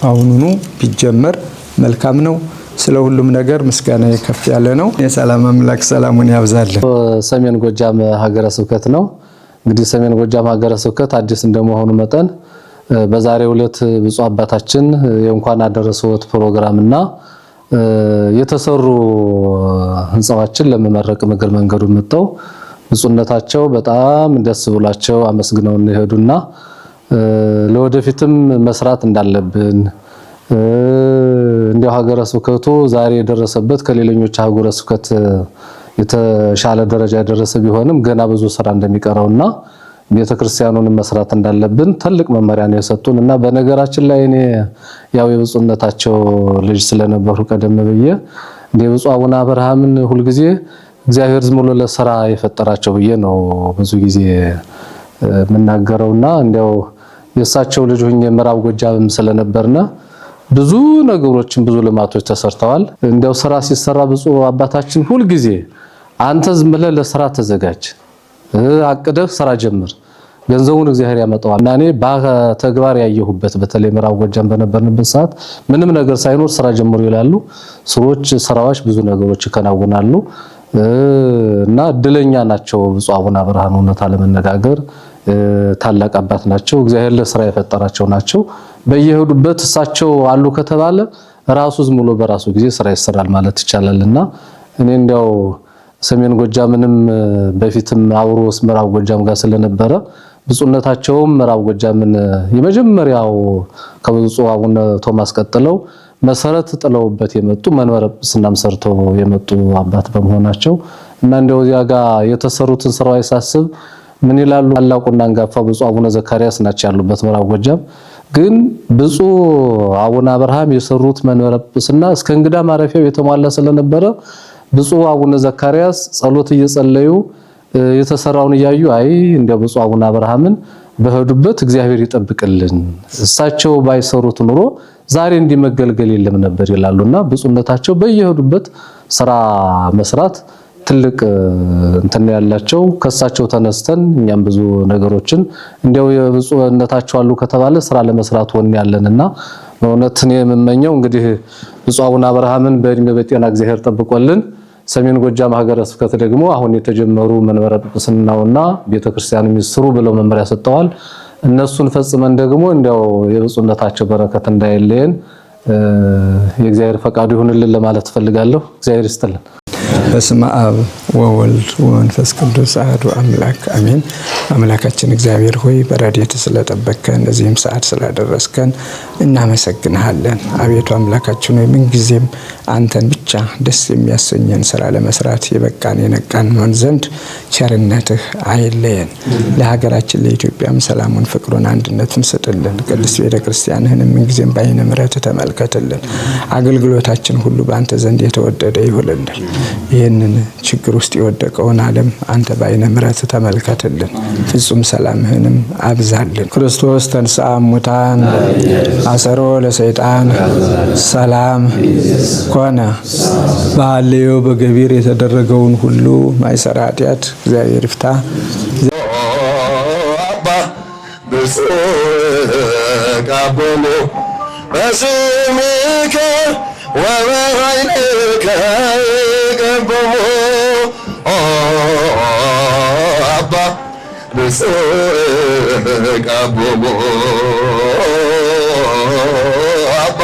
አሁኑኑ ቢጀመር መልካም ነው። ስለ ሁሉም ነገር ምስጋና ከፍ ያለ ነው። የሰላም አምላክ ሰላሙን ያብዛልን። ሰሜን ጎጃም ሀገረ ስብከት ነው። እንግዲህ ሰሜን ጎጃም ሀገረ ስብከት አዲስ እንደመሆኑ መጠን በዛሬው ዕለት ብፁዕ አባታችን የእንኳን አደረሰዎት ፕሮግራምና የተሰሩ ህንጻዎችን ለመመረቅ እግረ መንገዱን መጥተው ብፁዕነታቸው በጣም ደስ ብሏቸው አመስግነው እንሄዱና ለወደፊትም መስራት እንዳለብን እንዲያው ሀገረ ስብከቱ ዛሬ የደረሰበት ከሌሎች ሀገረ ስብከት የተሻለ ደረጃ የደረሰ ቢሆንም ገና ብዙ ስራ እንደሚቀረውና ቤተክርስቲያኑን መስራት እንዳለብን ትልቅ መመሪያ ነው የሰጡንና በነገራችን ላይ እኔ ያው የብፁዕነታቸው ልጅ ስለነበሩ ቀደም ብዬ እንደ ብፁዕ አቡነ አብርሃምን ሁሉ ጊዜ እግዚአብሔር ዝም ብሎ ለሥራ የፈጠራቸው ብዬ ነው ብዙ ጊዜ መናገረውና እንዲያው የሳቸው ልጅ ሆኜ ምዕራብ ጎጃም ስለነበርና ብዙ ነገሮችን ብዙ ልማቶች ተሰርተዋል። እንዲያው ስራ ሲሰራ ብፁዕ አባታችን ሁሉ ጊዜ አንተ ዝም ብለህ ለሥራ ተዘጋጅ፣ አቅደህ ስራ ጀምር፣ ገንዘቡን እግዚአብሔር ያመጣዋል እና እኔ በተግባር ያየሁበት በተለይ ምዕራብ ጎጃም በነበርንበት ሰዓት ምንም ነገር ሳይኖር ስራ ጀምሩ ይላሉ። ስራዎች ብዙ ነገሮች ይከናወናሉ እና እድለኛ ናቸው ብፁዕ አቡነ አብርሃም። እውነት ለመነጋገር ታላቅ አባት ናቸው። እግዚአብሔር ለስራ የፈጠራቸው ናቸው። በየሄዱበት እሳቸው አሉ ከተባለ ራሱ ዝም ብሎ በራሱ ጊዜ ስራ ይሰራል ማለት ይቻላልና እኔ እንዲያው ሰሜን ጎጃምንም በፊትም አውሮስ ምዕራብ ጎጃም ጋር ስለነበረ ብፁዕነታቸውም ምዕራብ ጎጃምን የመጀመሪያው ከብፁዕ አቡነ ቶማስ ቀጥለው መሰረት ጥለውበት የመጡ መንበረ ጵጵስናም ሰርተው የመጡ አባት በመሆናቸው እና እንደው እዚያ ጋር የተሰሩትን ስራዎች ሳስብ ምን ይላሉ ታላቁና አንጋፋው ብፁዕ አቡነ ዘካርያስ ናቸው ያሉበት ምዕራብ ጎጃም። ግን ብፁዕ አቡነ አብርሃም የሰሩት መንበረ ጵጵስና እስከ እንግዳ ማረፊያው የተሟላ ስለነበረ ብፁዕ አቡነ ዘካርያስ ጸሎት እየጸለዩ የተሰራውን እያዩ አይ እንደ ብፁዕ አቡነ አብርሃምን በሄዱበት እግዚአብሔር ይጠብቅልን፣ እሳቸው ባይሰሩት ኑሮ ዛሬ እንዲመገልገል የለም ነበር ይላሉና ብፁዕነታቸው በየሄዱበት ስራ መስራት ትልቅ እንትን ያላቸው ከሳቸው ተነስተን እኛም ብዙ ነገሮችን እንዲያው የብፁዕነታቸው አሉ ከተባለ ስራ ለመስራት ወን ያለንና በእውነት እኔ የምመኘው እንግዲህ ብፁዕ አቡነ አብርሃምን በእድሜ በጤና እግዚአብሔር ጠብቆልን ሰሜን ጎጃም ሀገረ ስብከት ደግሞ አሁን የተጀመሩ መንበረ ጵጵስናውና ቤተክርስቲያን የሚስሩ ብለው መመሪያ ሰጥተዋል። እነሱን ፈጽመን ደግሞ እንዲያው የብፁዕነታቸው በረከት እንዳይለየን የእግዚአብሔር ፈቃዱ ይሁንልን ለማለት ፈልጋለሁ። እግዚአብሔር ይስጥልን። በስመ አብ ወወልድ ወመንፈስ ቅዱስ አሐዱ አምላክ አሜን። አምላካችን እግዚአብሔር ሆይ በረድኤት ስለጠበቅከን እዚህም ሰዓት ስላደረስከን እናመሰግንሃለን። አቤቱ አምላካችን ሆይ ምንጊዜም አንተን ብቻ ደስ የሚያሰኘን ስራ ለመስራት የበቃን የነቃን እንሆን ዘንድ ቸርነትህ አይለየን። ለሀገራችን ለኢትዮጵያም ሰላሙን፣ ፍቅሩን፣ አንድነቱን ስጥልን። ቅድስት ቤተክርስቲያንህንም ምንጊዜም በዓይነ ምሕረትህ ተመልከትልን። አገልግሎታችን ሁሉ በአንተ ዘንድ የተወደደ ይሁንልን። ይህንን ችግር ውስጥ የወደቀውን ዓለም አንተ በዓይነ ምሕረትህ ተመልከትልን። ፍጹም ሰላምህንም አብዛልን። ክርስቶስ ተንሥአ እሙታን አሰሮ ለሰይጣን ሰላም ኮነ። በሐልዮ በገቢር የተደረገውን ሁሉ ማይሰራ ኃጢአት እግዚአብሔር ይፍታ። አባ ብፁዕ አቡነ በስምከ ወበኃይልከ ይቀቦሙ አባ ብፁዕ አቡነ አባ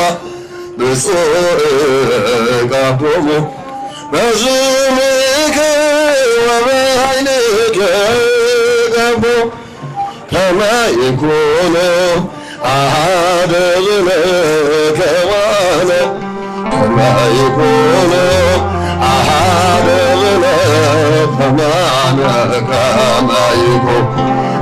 ብፁዕ አቡነ በስምከ كما يكون أحد كوانا كما يكون أحد كما يكون